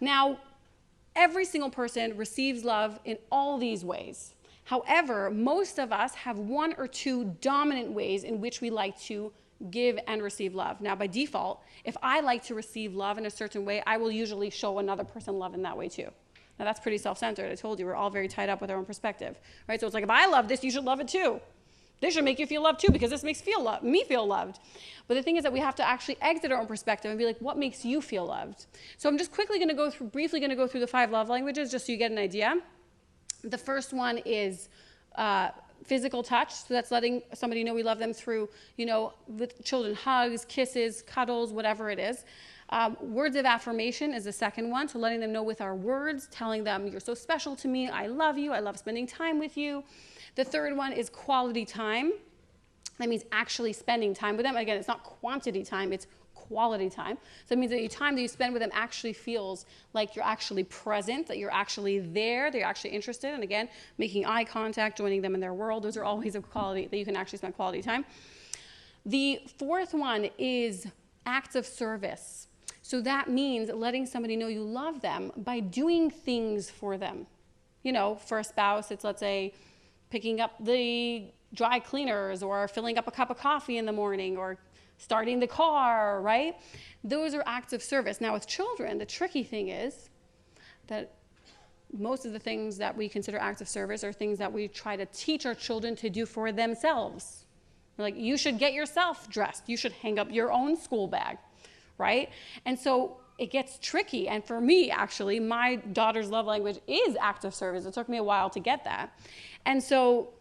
Now, every single person receives love in all these ways. However, most of us have one or two dominant ways in which we like to give and receive love. Now, by default, if I like to receive love in a certain way, I will usually show another person love in that way too. Now, that's pretty self-centered. I told you, we're all very tied up with our own perspective, right? So it's like, if I love this, you should love it too. This should make you feel loved too, because this makes me feel loved. But the thing is that we have to actually exit our own perspective and be like, what makes you feel loved? So I'm just briefly going to go through the 5 love languages just so you get an idea. The first one is physical touch. So that's letting somebody know we love them through, with children, hugs, kisses, cuddles, whatever it is. Words of affirmation is the second one. So letting them know with our words, telling them, you're so special to me, I love you, I love spending time with you. The third one is quality time. That means actually spending time with them. Again, it's not quantity time, it's quality time. So it means that the time that you spend with them actually feels like you're actually present, that you're actually there, that you're actually interested. And again, making eye contact, joining them in their world. Those are all ways of quality that you can actually spend quality time. The fourth one is acts of service. So that means letting somebody know you love them by doing things for them. For a spouse, it's, let's say, picking up the dry cleaners or filling up a cup of coffee in the morning or starting the car, right? Those are acts of service. Now with children, the tricky thing is that most of the things that we consider acts of service are things that we try to teach our children to do for themselves. We're like, you should get yourself dressed. You should hang up your own school bag, right? And so it gets tricky. And for me, actually, my daughter's love language is acts of service. It took me a while to get that. And so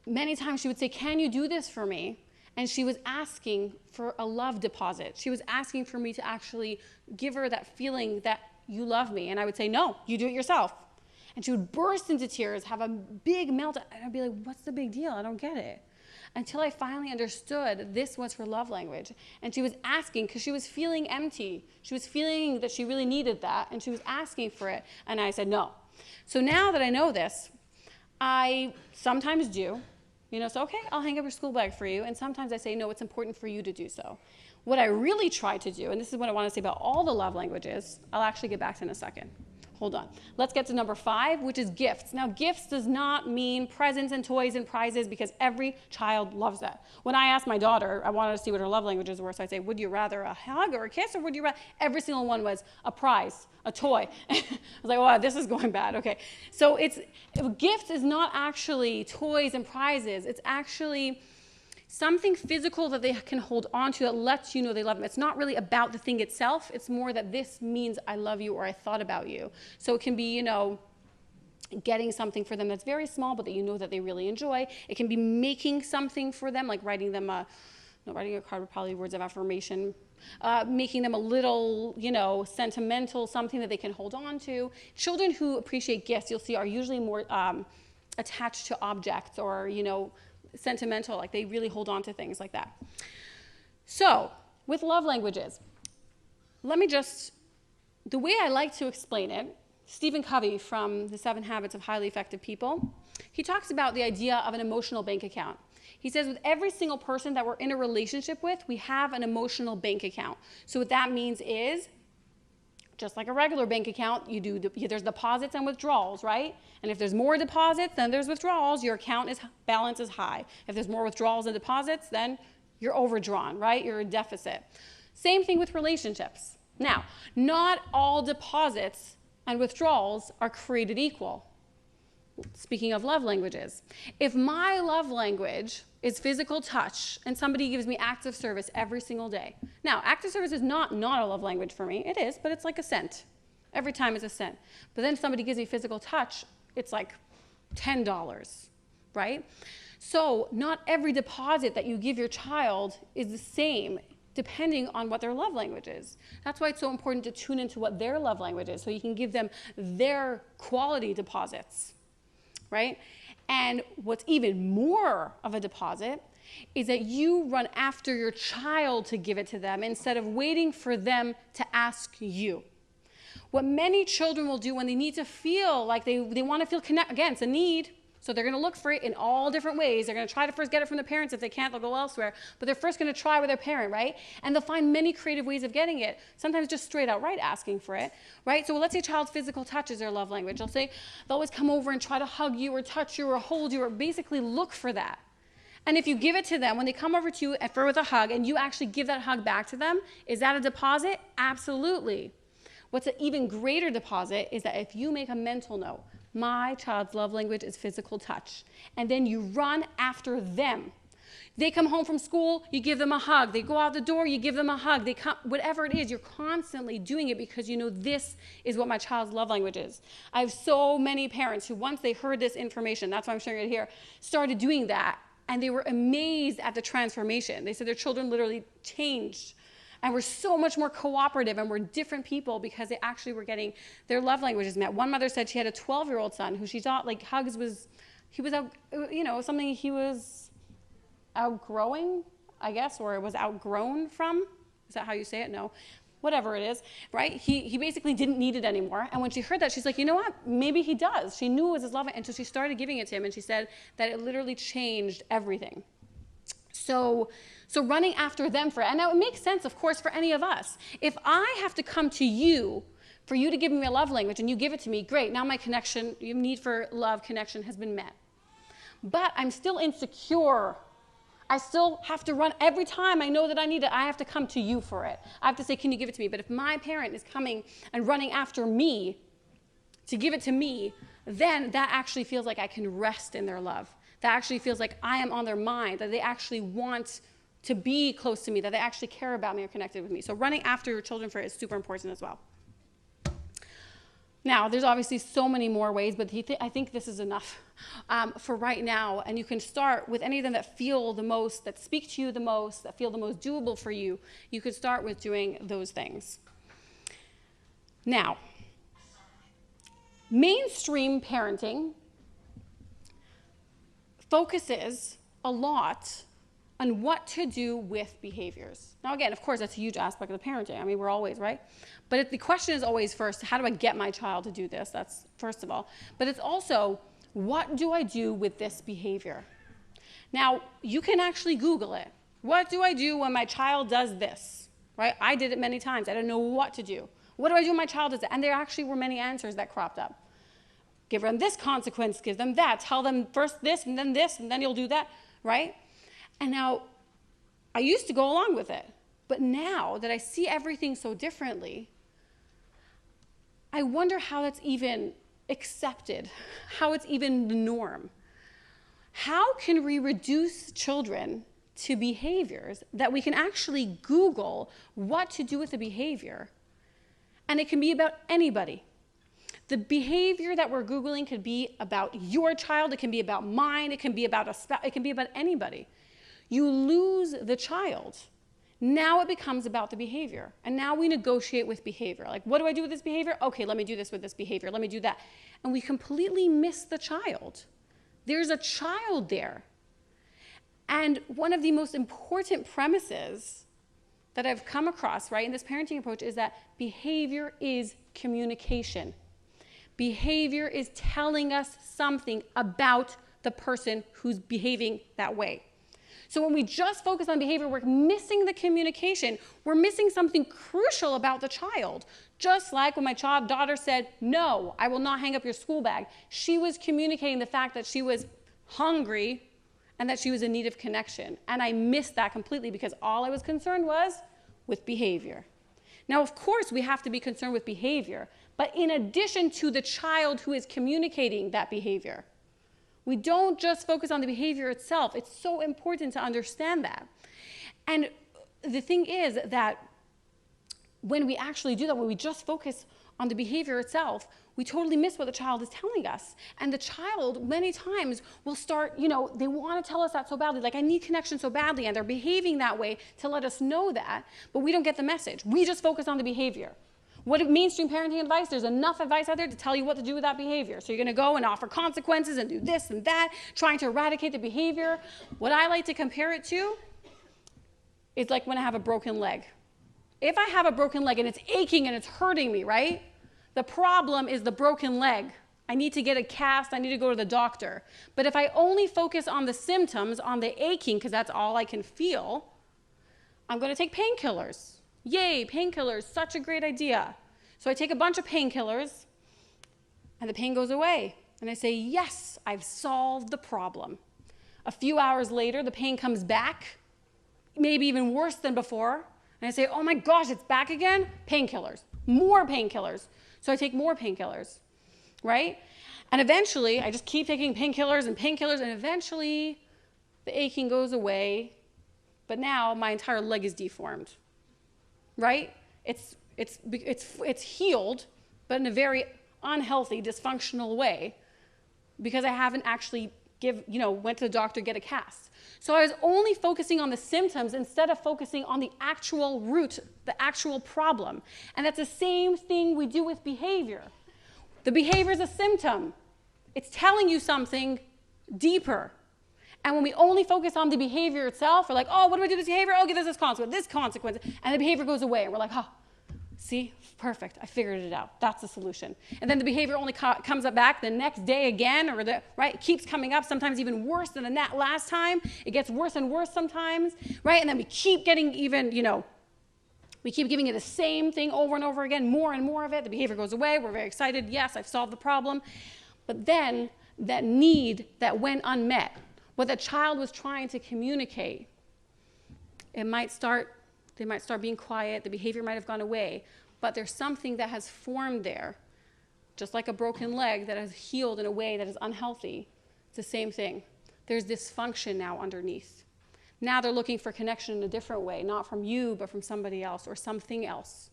many times she would say, can you do this for me? And she was asking for a love deposit. She was asking for me to actually give her that feeling that you love me. And I would say, no, you do it yourself. And she would burst into tears, have a big meltdown. And I'd be like, what's the big deal? I don't get it. Until I finally understood this was her love language. And she was asking because she was feeling empty. She was feeling that she really needed that. And she was asking for it. And I said, no. So now that I know this, I sometimes do, so okay, I'll hang up your school bag for you. And sometimes I say, no, it's important for you to do so. What I really try to do, and this is what I want to say about all the love languages, I'll actually get back to in a second. Hold on. Let's get to number 5, which is gifts. Now, gifts does not mean presents and toys and prizes because every child loves that. When I asked my daughter, I wanted to see what her love languages were, so I'd say, would you rather a hug or a kiss, or would you rather? Every single one was a prize, a toy. I was like, wow, this is going bad. Okay. So gifts is not actually toys and prizes. It's actually something physical that they can hold on to that lets you know they love them. It's not really about the thing itself. It's more that this means I love you or I thought about you. So it can be, getting something for them that's very small but that you know that they really enjoy. It can be making something for them, like writing them writing a card with probably words of affirmation, making them a little, sentimental, something that they can hold on to. Children who appreciate gifts, you'll see, are usually more attached to objects or, sentimental, like they really hold on to things like that. So with love languages, the way I like to explain it, Stephen Covey from the 7 Habits of Highly Effective People, he talks about the idea of an emotional bank account. He says with every single person that we're in a relationship with, we have an emotional bank account. So what that means is, just like a regular bank account, there's deposits and withdrawals, right? And if there's more deposits than there's withdrawals, your balance is high. If there's more withdrawals than deposits, then you're overdrawn, right? You're in deficit. Same thing with relationships. Now, not all deposits and withdrawals are created equal. Speaking of love languages, if my love language is physical touch and somebody gives me acts of service every single day. Now, acts of service is not a love language for me. It is, but it's like a cent. Every time it's a cent. But then somebody gives me physical touch, it's like $10, right? So not every deposit that you give your child is the same depending on what their love language is. That's why it's so important to tune into what their love language is so you can give them their quality deposits, right? And what's even more of a deposit is that you run after your child to give it to them instead of waiting for them to ask you. What many children will do when they need to feel like they want to feel connect, again, it's a need, so they're going to look for it in all different ways. They're going to try to first get it from the parents. If they can't, they'll go elsewhere. But they're first going to try with their parent, right? And they'll find many creative ways of getting it, sometimes just straight out right asking for it, right? So let's say a child's physical touch is their love language. They'll always come over and try to hug you or touch you or hold you or basically look for that. And if you give it to them, when they come over to you with a hug and you actually give that hug back to them, is that a deposit? Absolutely. What's an even greater deposit is that if you make a mental note, my child's love language is physical touch, and then you run after them. They come home from school, you give them a hug. They go out the door, you give them a hug. They come, whatever it is, you're constantly doing it because you know this is what my child's love language is. I have so many parents who, once they heard this information, that's why I'm sharing it here, started doing that, and they were amazed at the transformation. They said their children literally changed and were so much more cooperative and were different people because they actually were getting their love languages met. One mother said she had a 12-year-old son who she thought like hugs was, something he was outgrowing, I guess, or was outgrown from. Is that how you say it? No. Whatever it is, right? He basically didn't need it anymore. And when she heard that, she's like, you know what? Maybe he does. She knew it was his love, and so she started giving it to him, and she said that it literally changed everything. So running after them for it. And now it makes sense, of course, for any of us. If I have to come to you for you to give me a love language and you give it to me, great. Now my connection, your need for love connection has been met. But I'm still insecure. I still have to run every time I know that I need it. I have to come to you for it. I have to say, can you give it to me? But if my parent is coming and running after me to give it to me, then that actually feels like I can rest in their love. That actually feels like I am on their mind, that they actually want to be close to me, that they actually care about me or connected with me. So running after your children for it is super important as well. Now, there's obviously so many more ways, but I think this is enough for right now. And you can start with any of them that feel the most, that speak to you the most, that feel the most doable for you. You could start with doing those things. Now, mainstream parenting focuses a lot on what to do with behaviors. Now again, of course, that's a huge aspect of the parenting. I mean, we're always, right? But the question is always first, how do I get my child to do this? That's first of all. But it's also, what do I do with this behavior? Now, you can actually Google it. What do I do when my child does this? Right? I did it many times. I didn't know what to do. What do I do when my child does it? And there actually were many answers that cropped up. Give them this consequence, give them that. Tell them first this, and then you'll do that, right? And now, I used to go along with it. But now that I see everything so differently, I wonder how that's even accepted, how it's even the norm. How can we reduce children to behaviors that we can actually Google what to do with the behavior? And it can be about anybody. The behavior that we're Googling could be about your child, it can be about mine, it can be about it can be about anybody. You lose the child. Now it becomes about the behavior. And now we negotiate with behavior. Like, what do I do with this behavior? Okay, let me do this with this behavior. Let me do that. And we completely miss the child. There's a child there. And one of the most important premises that I've come across, right, in this parenting approach is that behavior is communication. Behavior is telling us something about the person who's behaving that way. So when we just focus on behavior, we're missing the communication. We're missing something crucial about the child. Just like when my daughter said, no, I will not hang up your school bag. She was communicating the fact that she was hungry and that she was in need of connection. And I missed that completely because all I was concerned was with behavior. Now, of course, we have to be concerned with behavior, but in addition to the child who is communicating that behavior. We don't just focus on the behavior itself. It's so important to understand that. And the thing is that when we actually do that, when we just focus on the behavior itself, we totally miss what the child is telling us. And the child, many times, will start, they want to tell us that so badly, like, I need connection so badly, and they're behaving that way to let us know that, but we don't get the message. We just focus on the behavior. What mainstream parenting advice? There's enough advice out there to tell you what to do with that behavior. So you're going to go and offer consequences and do this and that, trying to eradicate the behavior. What I like to compare it to is like when I have a broken leg. If I have a broken leg and it's aching and it's hurting me, right? The problem is the broken leg. I need to get a cast, I need to go to the doctor. But if I only focus on the symptoms, on the aching, because that's all I can feel, I'm going to take painkillers. Yay, painkillers, such a great idea. So I take a bunch of painkillers, and the pain goes away. And I say, yes, I've solved the problem. A few hours later, the pain comes back, maybe even worse than before. And I say, oh my gosh, it's back again? Painkillers, more painkillers. So I take more painkillers, right? And eventually, I just keep taking painkillers, and eventually the aching goes away, but now my entire leg is deformed, right? It's healed, but in a very unhealthy, dysfunctional way, because I haven't actually went to the doctor, get a cast. So I was only focusing on the symptoms instead of focusing on the actual root, the actual problem. And that's the same thing we do with behavior. The behavior is a symptom. It's telling you something deeper. And when we only focus on the behavior itself, we're like, oh, what do I do with this behavior? Oh, there's this consequence, and the behavior goes away. And we're like, oh, see, perfect, I figured it out. That's the solution. And then the behavior only comes up back the next day again, right? It keeps coming up, sometimes even worse than the last time. It gets worse and worse sometimes, right? And then we keep getting we keep giving it the same thing over and over again, more and more of it. The behavior goes away. We're very excited. Yes, I've solved the problem. But then that need that went unmet, what the child was trying to communicate, they might start being quiet, the behavior might have gone away, but there's something that has formed there, just like a broken leg that has healed in a way that is unhealthy. It's the same thing. There's dysfunction now underneath. Now they're looking for connection in a different way, not from you, but from somebody else or something else.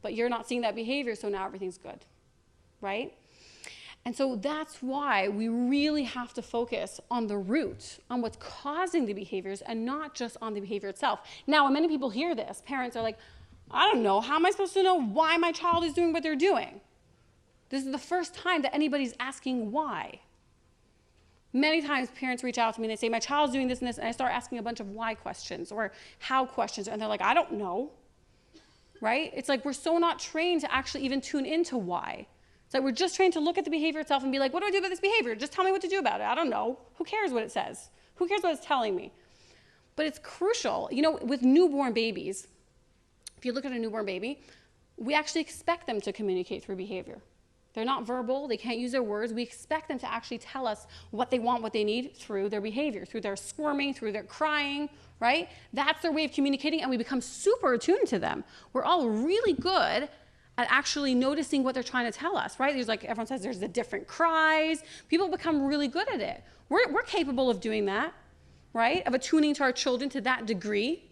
But you're not seeing that behavior, so now everything's good, right? And so that's why we really have to focus on the root, on what's causing the behaviors, and not just on the behavior itself. Now, when many people hear this, parents are like, I don't know, how am I supposed to know why my child is doing what they're doing? This is the first time that anybody's asking why. Many times parents reach out to me and they say, my child's doing this and this, and I start asking a bunch of why questions or how questions, and they're like, I don't know, right? It's like we're so not trained to actually even tune into why. It's like we're just trained to look at the behavior itself and be like, what do I do about this behavior? Just tell me what to do about it. I don't know. Who cares what it says? Who cares what it's telling me? But it's crucial. With newborn babies, if you look at a newborn baby, we actually expect them to communicate through behavior. They're not verbal. They can't use their words. We expect them to actually tell us what they want, what they need through their behavior, through their squirming, through their crying, right? That's their way of communicating, and we become super attuned to them. We're all really good at actually noticing what they're trying to tell us, right? Everyone says there's the different cries. People become really good at it. We're capable of doing that, right? Of attuning to our children to that degree,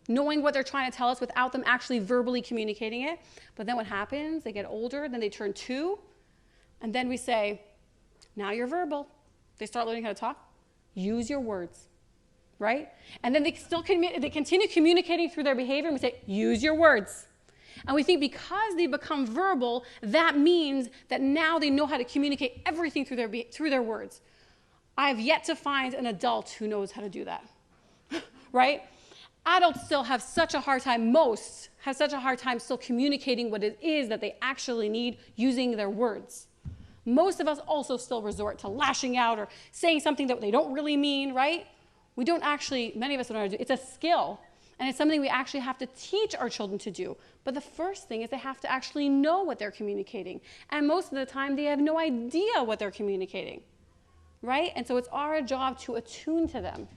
knowing what they're trying to tell us without them actually verbally communicating it. But then what happens? They get older, then they turn 2, and then we say, now you're verbal. They start learning how to talk. Use your words, right? And then they continue communicating through their behavior, and we say, use your words. And we think because they become verbal, that means that now they know how to communicate everything through their words. I have yet to find an adult who knows how to do that, right? Adults still have such a hard time, most have such a hard time still communicating what it is that they actually need using their words. Most of us also still resort to lashing out or saying something that they don't really mean, right? Many of us don't know how to do it. It's a skill. And it's something we actually have to teach our children to do. But the first thing is they have to actually know what they're communicating. And most of the time, they have no idea what they're communicating, right? And so it's our job to attune to them.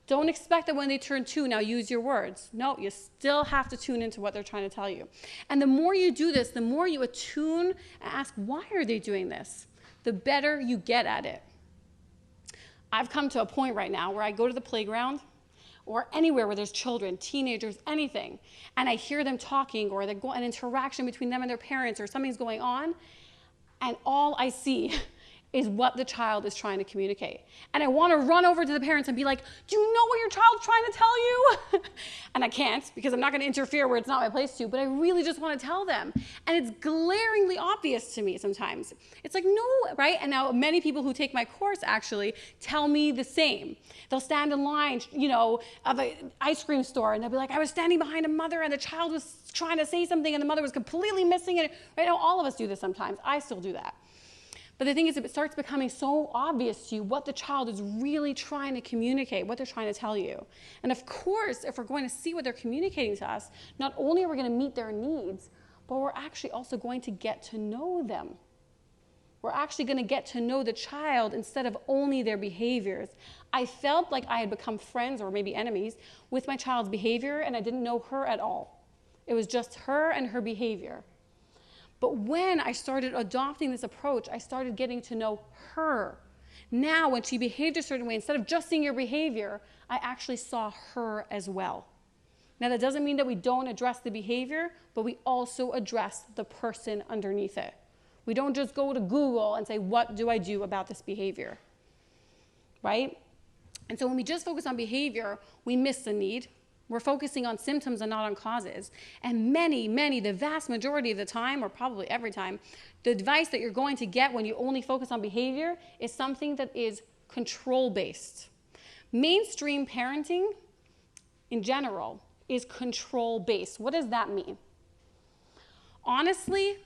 Don't expect that when they turn 2, now use your words. No, you still have to tune into what they're trying to tell you. And the more you do this, the more you attune and ask, why are they doing this? The better you get at it. I've come to a point right now where I go to the playground or anywhere where there's children, teenagers, anything, and I hear them talking or an interaction between them and their parents or something's going on, and all I see is what the child is trying to communicate. And I want to run over to the parents and be like, do you know what your child's trying to tell you? And I can't, because I'm not going to interfere where it's not my place to, but I really just want to tell them. And it's glaringly obvious to me sometimes. It's like, no, right? And now many people who take my course actually tell me the same. They'll stand in line, of an ice cream store, and they'll be like, I was standing behind a mother and the child was trying to say something and the mother was completely missing it. Right now, all of us do this sometimes. I still do that. But the thing is, it starts becoming so obvious to you what the child is really trying to communicate, what they're trying to tell you. And of course, if we're going to see what they're communicating to us, not only are we going to meet their needs, but we're actually also going to get to know them. We're actually going to get to know the child instead of only their behaviors. I felt like I had become friends or maybe enemies with my child's behavior, and I didn't know her at all. It was just her and her behavior. But when I started adopting this approach, I started getting to know her. Now, when she behaved a certain way, instead of just seeing your behavior, I actually saw her as well. Now, that doesn't mean that we don't address the behavior, but we also address the person underneath it. We don't just go to Google and say, what do I do about this behavior? Right? And so when we just focus on behavior, we miss the need. We're focusing on symptoms and not on causes. And the vast majority of the time, or probably every time, the advice that you're going to get when you only focus on behavior is something that is control-based. Mainstream parenting, in general, is control-based. What does that mean? Honestly,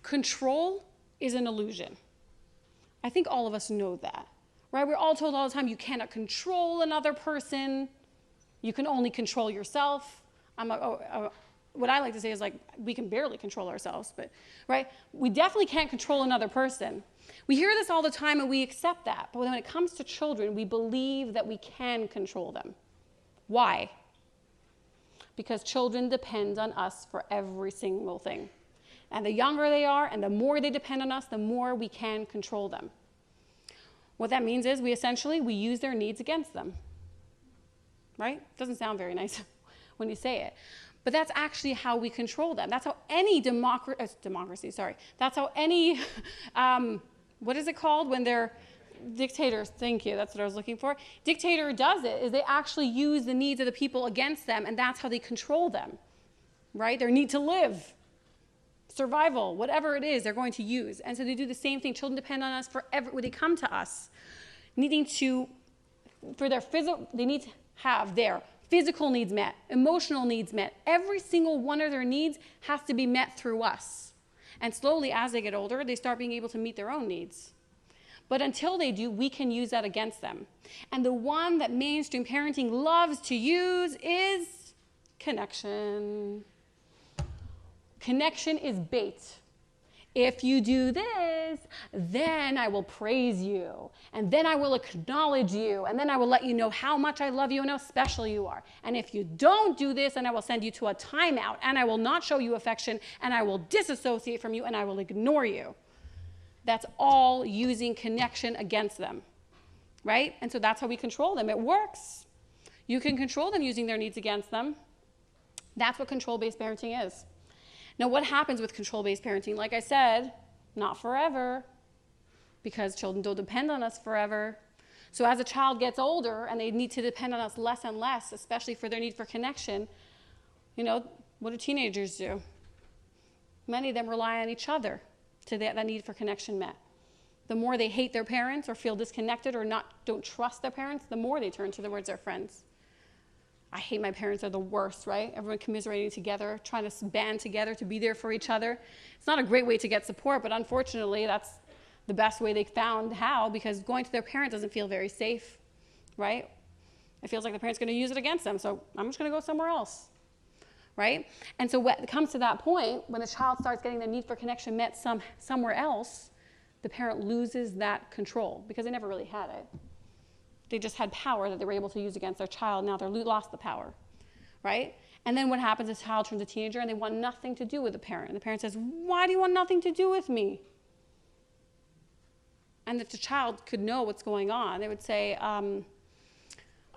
control is an illusion. I think all of us know that, right? We're all told all the time, you cannot control another person. You can only control yourself. What I like to say is like, we can barely control ourselves, but, right? We definitely can't control another person. We hear this all the time and we accept that. But when it comes to children, we believe that we can control them. Why? Because children depend on us for every single thing. And the younger they are and the more they depend on us, the more we can control them. What that means is we use their needs against them. Right? Doesn't sound very nice when you say it. But that's actually how we control them. That's how any that's how any, what is it called when they're dictators? Thank you, that's what I was looking for. Dictator does it, is they actually use the needs of the people against them, and that's how they control them. Right? Their need to live, survival, whatever it is, they're going to use. And so they do the same thing. Children depend on us when they come to us, they need to have their physical needs met, emotional needs met. Every single one of their needs has to be met through us. And slowly, as they get older, they start being able to meet their own needs. But until they do, we can use that against them. And the one that mainstream parenting loves to use is connection. Connection is bait. If you do this, then I will praise you, and then I will acknowledge you, and then I will let you know how much I love you and how special you are. And if you don't do this, then I will send you to a timeout, and I will not show you affection, and I will disassociate from you, and I will ignore you. That's all using connection against them, right? And so that's how we control them. It works. You can control them using their needs against them. That's what control-based parenting is. Now, what happens with control-based parenting? Like I said, not forever, because children don't depend on us forever. So as a child gets older and they need to depend on us less and less, especially for their need for connection, what do teenagers do? Many of them rely on each other to get that need for connection met. The more they hate their parents or feel disconnected or don't trust their parents, the more they turn towards their friends. I hate my parents, they're the worst, right? Everyone commiserating together, trying to band together to be there for each other. It's not a great way to get support, but unfortunately, that's the best way they found how, because going to their parent doesn't feel very safe, right? It feels like the parent's going to use it against them, so I'm just going to go somewhere else, right? And so when it comes to that point, when the child starts getting the need for connection met somewhere else, the parent loses that control because they never really had it. They just had power that they were able to use against their child. Now they're lost the power, right? And then what happens is the child turns a teenager and they want nothing to do with the parent. And the parent says, why do you want nothing to do with me? And if the child could know what's going on, they would say, I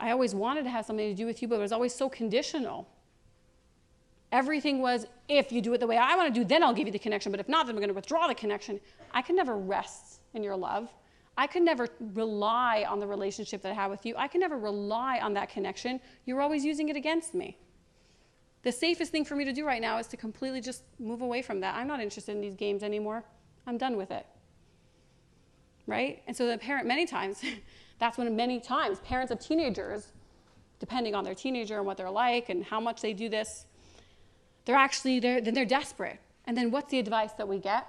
always wanted to have something to do with you, but it was always so conditional. Everything was, if you do it the way I want to do, then I'll give you the connection. But if not, then I'm going to withdraw the connection. I can never rest in your love. I could never rely on the relationship that I have with you. I can never rely on that connection. You're always using it against me. The safest thing for me to do right now is to completely just move away from that. I'm not interested in these games anymore. I'm done with it. Right? And so the parent, many times, that's when many times parents of teenagers, depending on their teenager and what they're like and how much they do this, they're desperate. And then what's the advice that we get?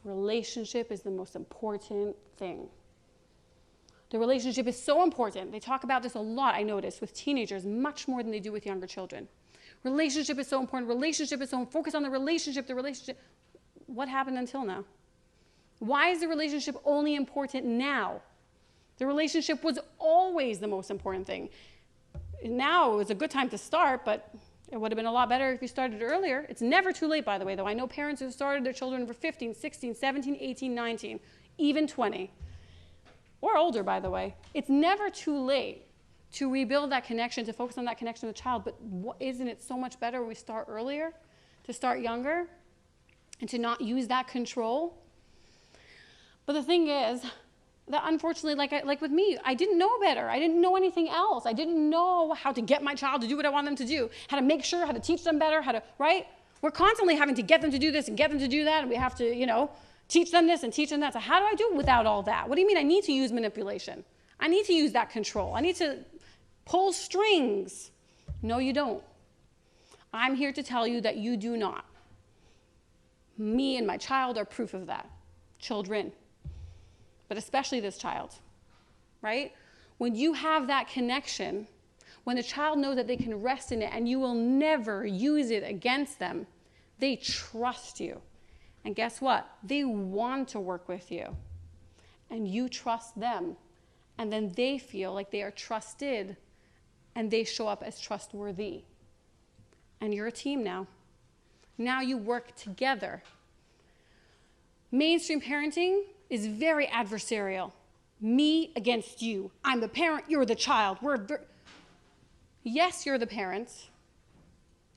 Relationship is the most important thing. The relationship is so important. They talk about this a lot, I notice, with teenagers, much more than they do with younger children. Relationship is so important. Relationship is so important. Focus on the relationship. What happened until now? Why is the relationship only important now? The relationship was always the most important thing. Now it was a good time to start, but it would have been a lot better if you started earlier. It's never too late, by the way, though. I know parents who started their children for 15, 16, 17, 18, 19, even 20, or older, by the way. It's never too late to rebuild that connection, to focus on that connection with the child. But isn't it so much better when we start earlier, to start younger, and to not use that control? But the thing is that unfortunately, like with me, I didn't know better. I didn't know anything else. I didn't know how to get my child to do what I want them to do, how to make sure, how to teach them better, right? We're constantly having to get them to do this and get them to do that, and we have to, teach them this and teach them that. So how do I do it without all that? What do you mean I need to use manipulation? I need to use that control. I need to pull strings. No, you don't. I'm here to tell you that you do not. Me and my child are proof of that. Children. But especially this child, right? When you have that connection, when the child knows that they can rest in it and you will never use it against them, they trust you. And guess what? They want to work with you. And you trust them. And then they feel like they are trusted and they show up as trustworthy. And you're a team now. Now you work together. Mainstream parenting is very adversarial. Me against you. I'm the parent, you're the child. Yes, you're the parent.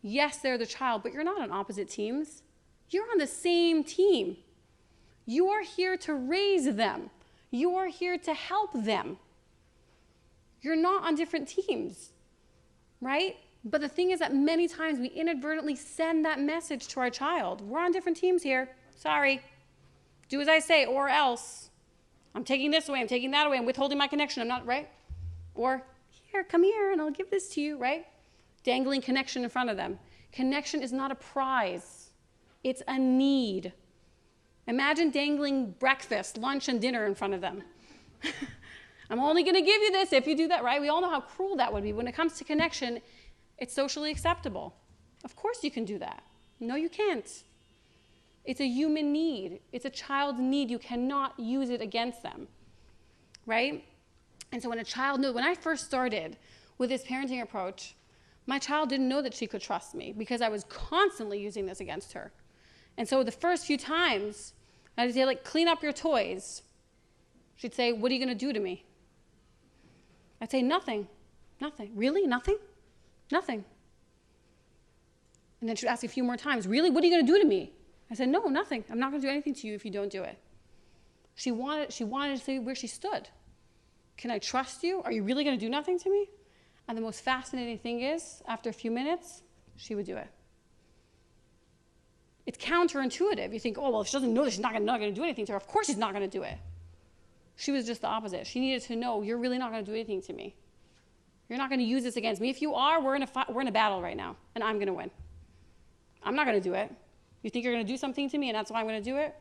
Yes, they're the child, but you're not on opposite teams. You're on the same team. You are here to raise them. You are here to help them. You're not on different teams, right? But the thing is that many times we inadvertently send that message to our child. We're on different teams here. Sorry. Do as I say, or else. I'm taking this away, I'm taking that away, I'm withholding my connection, I'm not, right? Or, here, come here, and I'll give this to you, right? Dangling connection in front of them. Connection is not a prize. It's a need. Imagine dangling breakfast, lunch, and dinner in front of them. I'm only going to give you this if you do that, right? We all know how cruel that would be. When it comes to connection, it's socially acceptable. Of course you can do that. No, you can't. It's a human need. It's a child's need. You cannot use it against them, right? And so when a child knew, when I first started with this parenting approach, my child didn't know that she could trust me because I was constantly using this against her. And so the first few times, I'd say, clean up your toys. She'd say, what are you going to do to me? I'd say, nothing. Nothing. Really? Nothing? Nothing. And then she'd ask a few more times, really? What are you going to do to me? I said, no, nothing. I'm not going to do anything to you if you don't do it. She wanted to see where she stood. Can I trust you? Are you really going to do nothing to me? And the most fascinating thing is, after a few minutes, she would do it. It's counterintuitive. You think, oh, well, if she doesn't know that she's not going to do anything to her, of course she's not going to do it. She was just the opposite. She needed to know, you're really not going to do anything to me. You're not going to use this against me. If you are, we're in a battle right now, and I'm going to win. I'm not going to do it. You think you're going to do something to me, and that's why I'm going to do it?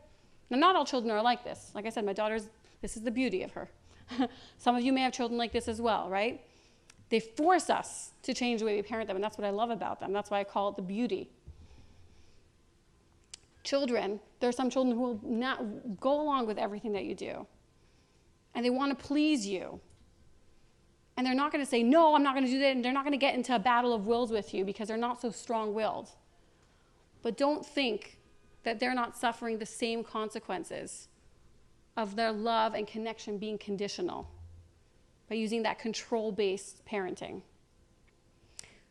Now, not all children are like this. Like I said, my daughter's, this is the beauty of her. Some of you may have children like this as well, right? They force us to change the way we parent them, and that's what I love about them. That's why I call it the beauty. Children, there are some children who will not go along with everything that you do, and they want to please you. And they're not going to say, no, I'm not going to do that, and they're not going to get into a battle of wills with you because they're not so strong-willed. But don't think that they're not suffering the same consequences of their love and connection being conditional by using that control-based parenting.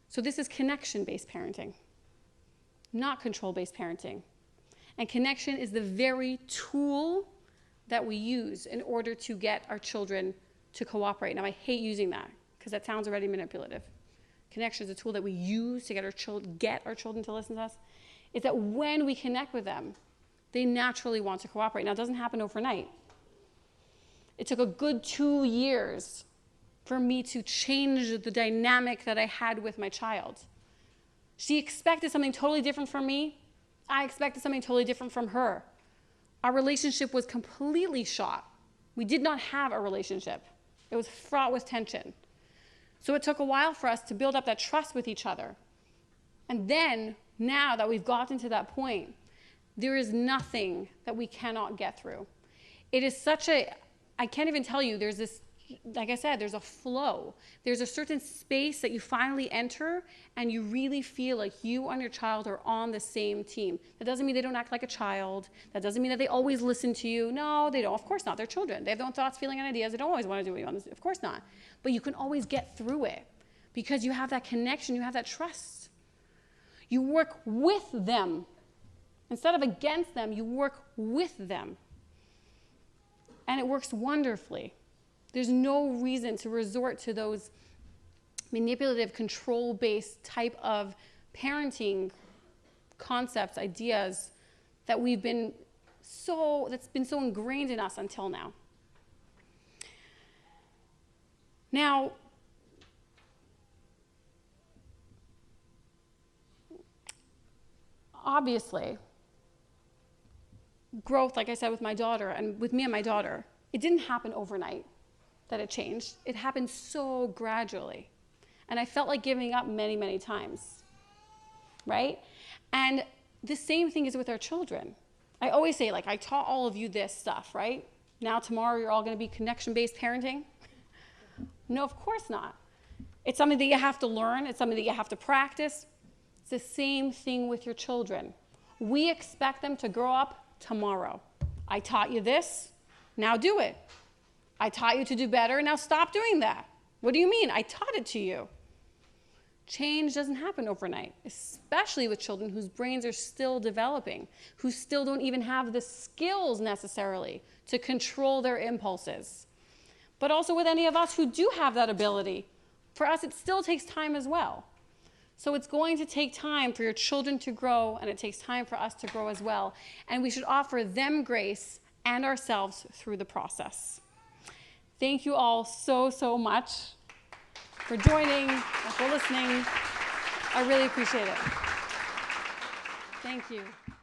So this is connection-based parenting, not control-based parenting. And connection is the very tool that we use in order to get our children to cooperate. Now, I hate using that because that sounds already manipulative. Connection is a tool that we use to get our children to listen to us. Is that when we connect with them, they naturally want to cooperate. Now, it doesn't happen overnight. It took a good 2 years for me to change the dynamic that I had with my child. She expected something totally different from me. I expected something totally different from her. Our relationship was completely shot. We did not have a relationship. It was fraught with tension. So it took a while for us to build up that trust with each other. And then, now that we've gotten to that point, there is nothing that we cannot get through. It is I can't even tell you, there's this, like I said, there's a flow. There's a certain space that you finally enter and you really feel like you and your child are on the same team. That doesn't mean they don't act like a child. That doesn't mean that they always listen to you. No, they don't. Of course not. They're children. They have their own thoughts, feelings, and ideas. They don't always want to do what you want. Of course not. But you can always get through it because you have that connection. You have that trust. You work with them. Instead of against them, you work with them. And it works wonderfully. There's no reason to resort to those manipulative, control-based type of parenting concepts, ideas that that's been so ingrained in us until now. Now, obviously, growth, like I said, with my daughter and with me and my daughter, it didn't happen overnight that it changed. It happened so gradually. And I felt like giving up many, many times, right? And the same thing is with our children. I always say, like, I taught all of you this stuff, right? Now, tomorrow, you're all going to be connection-based parenting? No, of course not. It's something that you have to learn. It's something that you have to practice. It's the same thing with your children. We expect them to grow up tomorrow. I taught you this, now do it. I taught you to do better, now stop doing that. What do you mean? I taught it to you. Change doesn't happen overnight, especially with children whose brains are still developing, who still don't even have the skills necessarily to control their impulses. But also with any of us who do have that ability, for us it still takes time as well. So it's going to take time for your children to grow, and it takes time for us to grow as well. And we should offer them grace and ourselves through the process. Thank you all so, so much for joining and for listening. I really appreciate it. Thank you.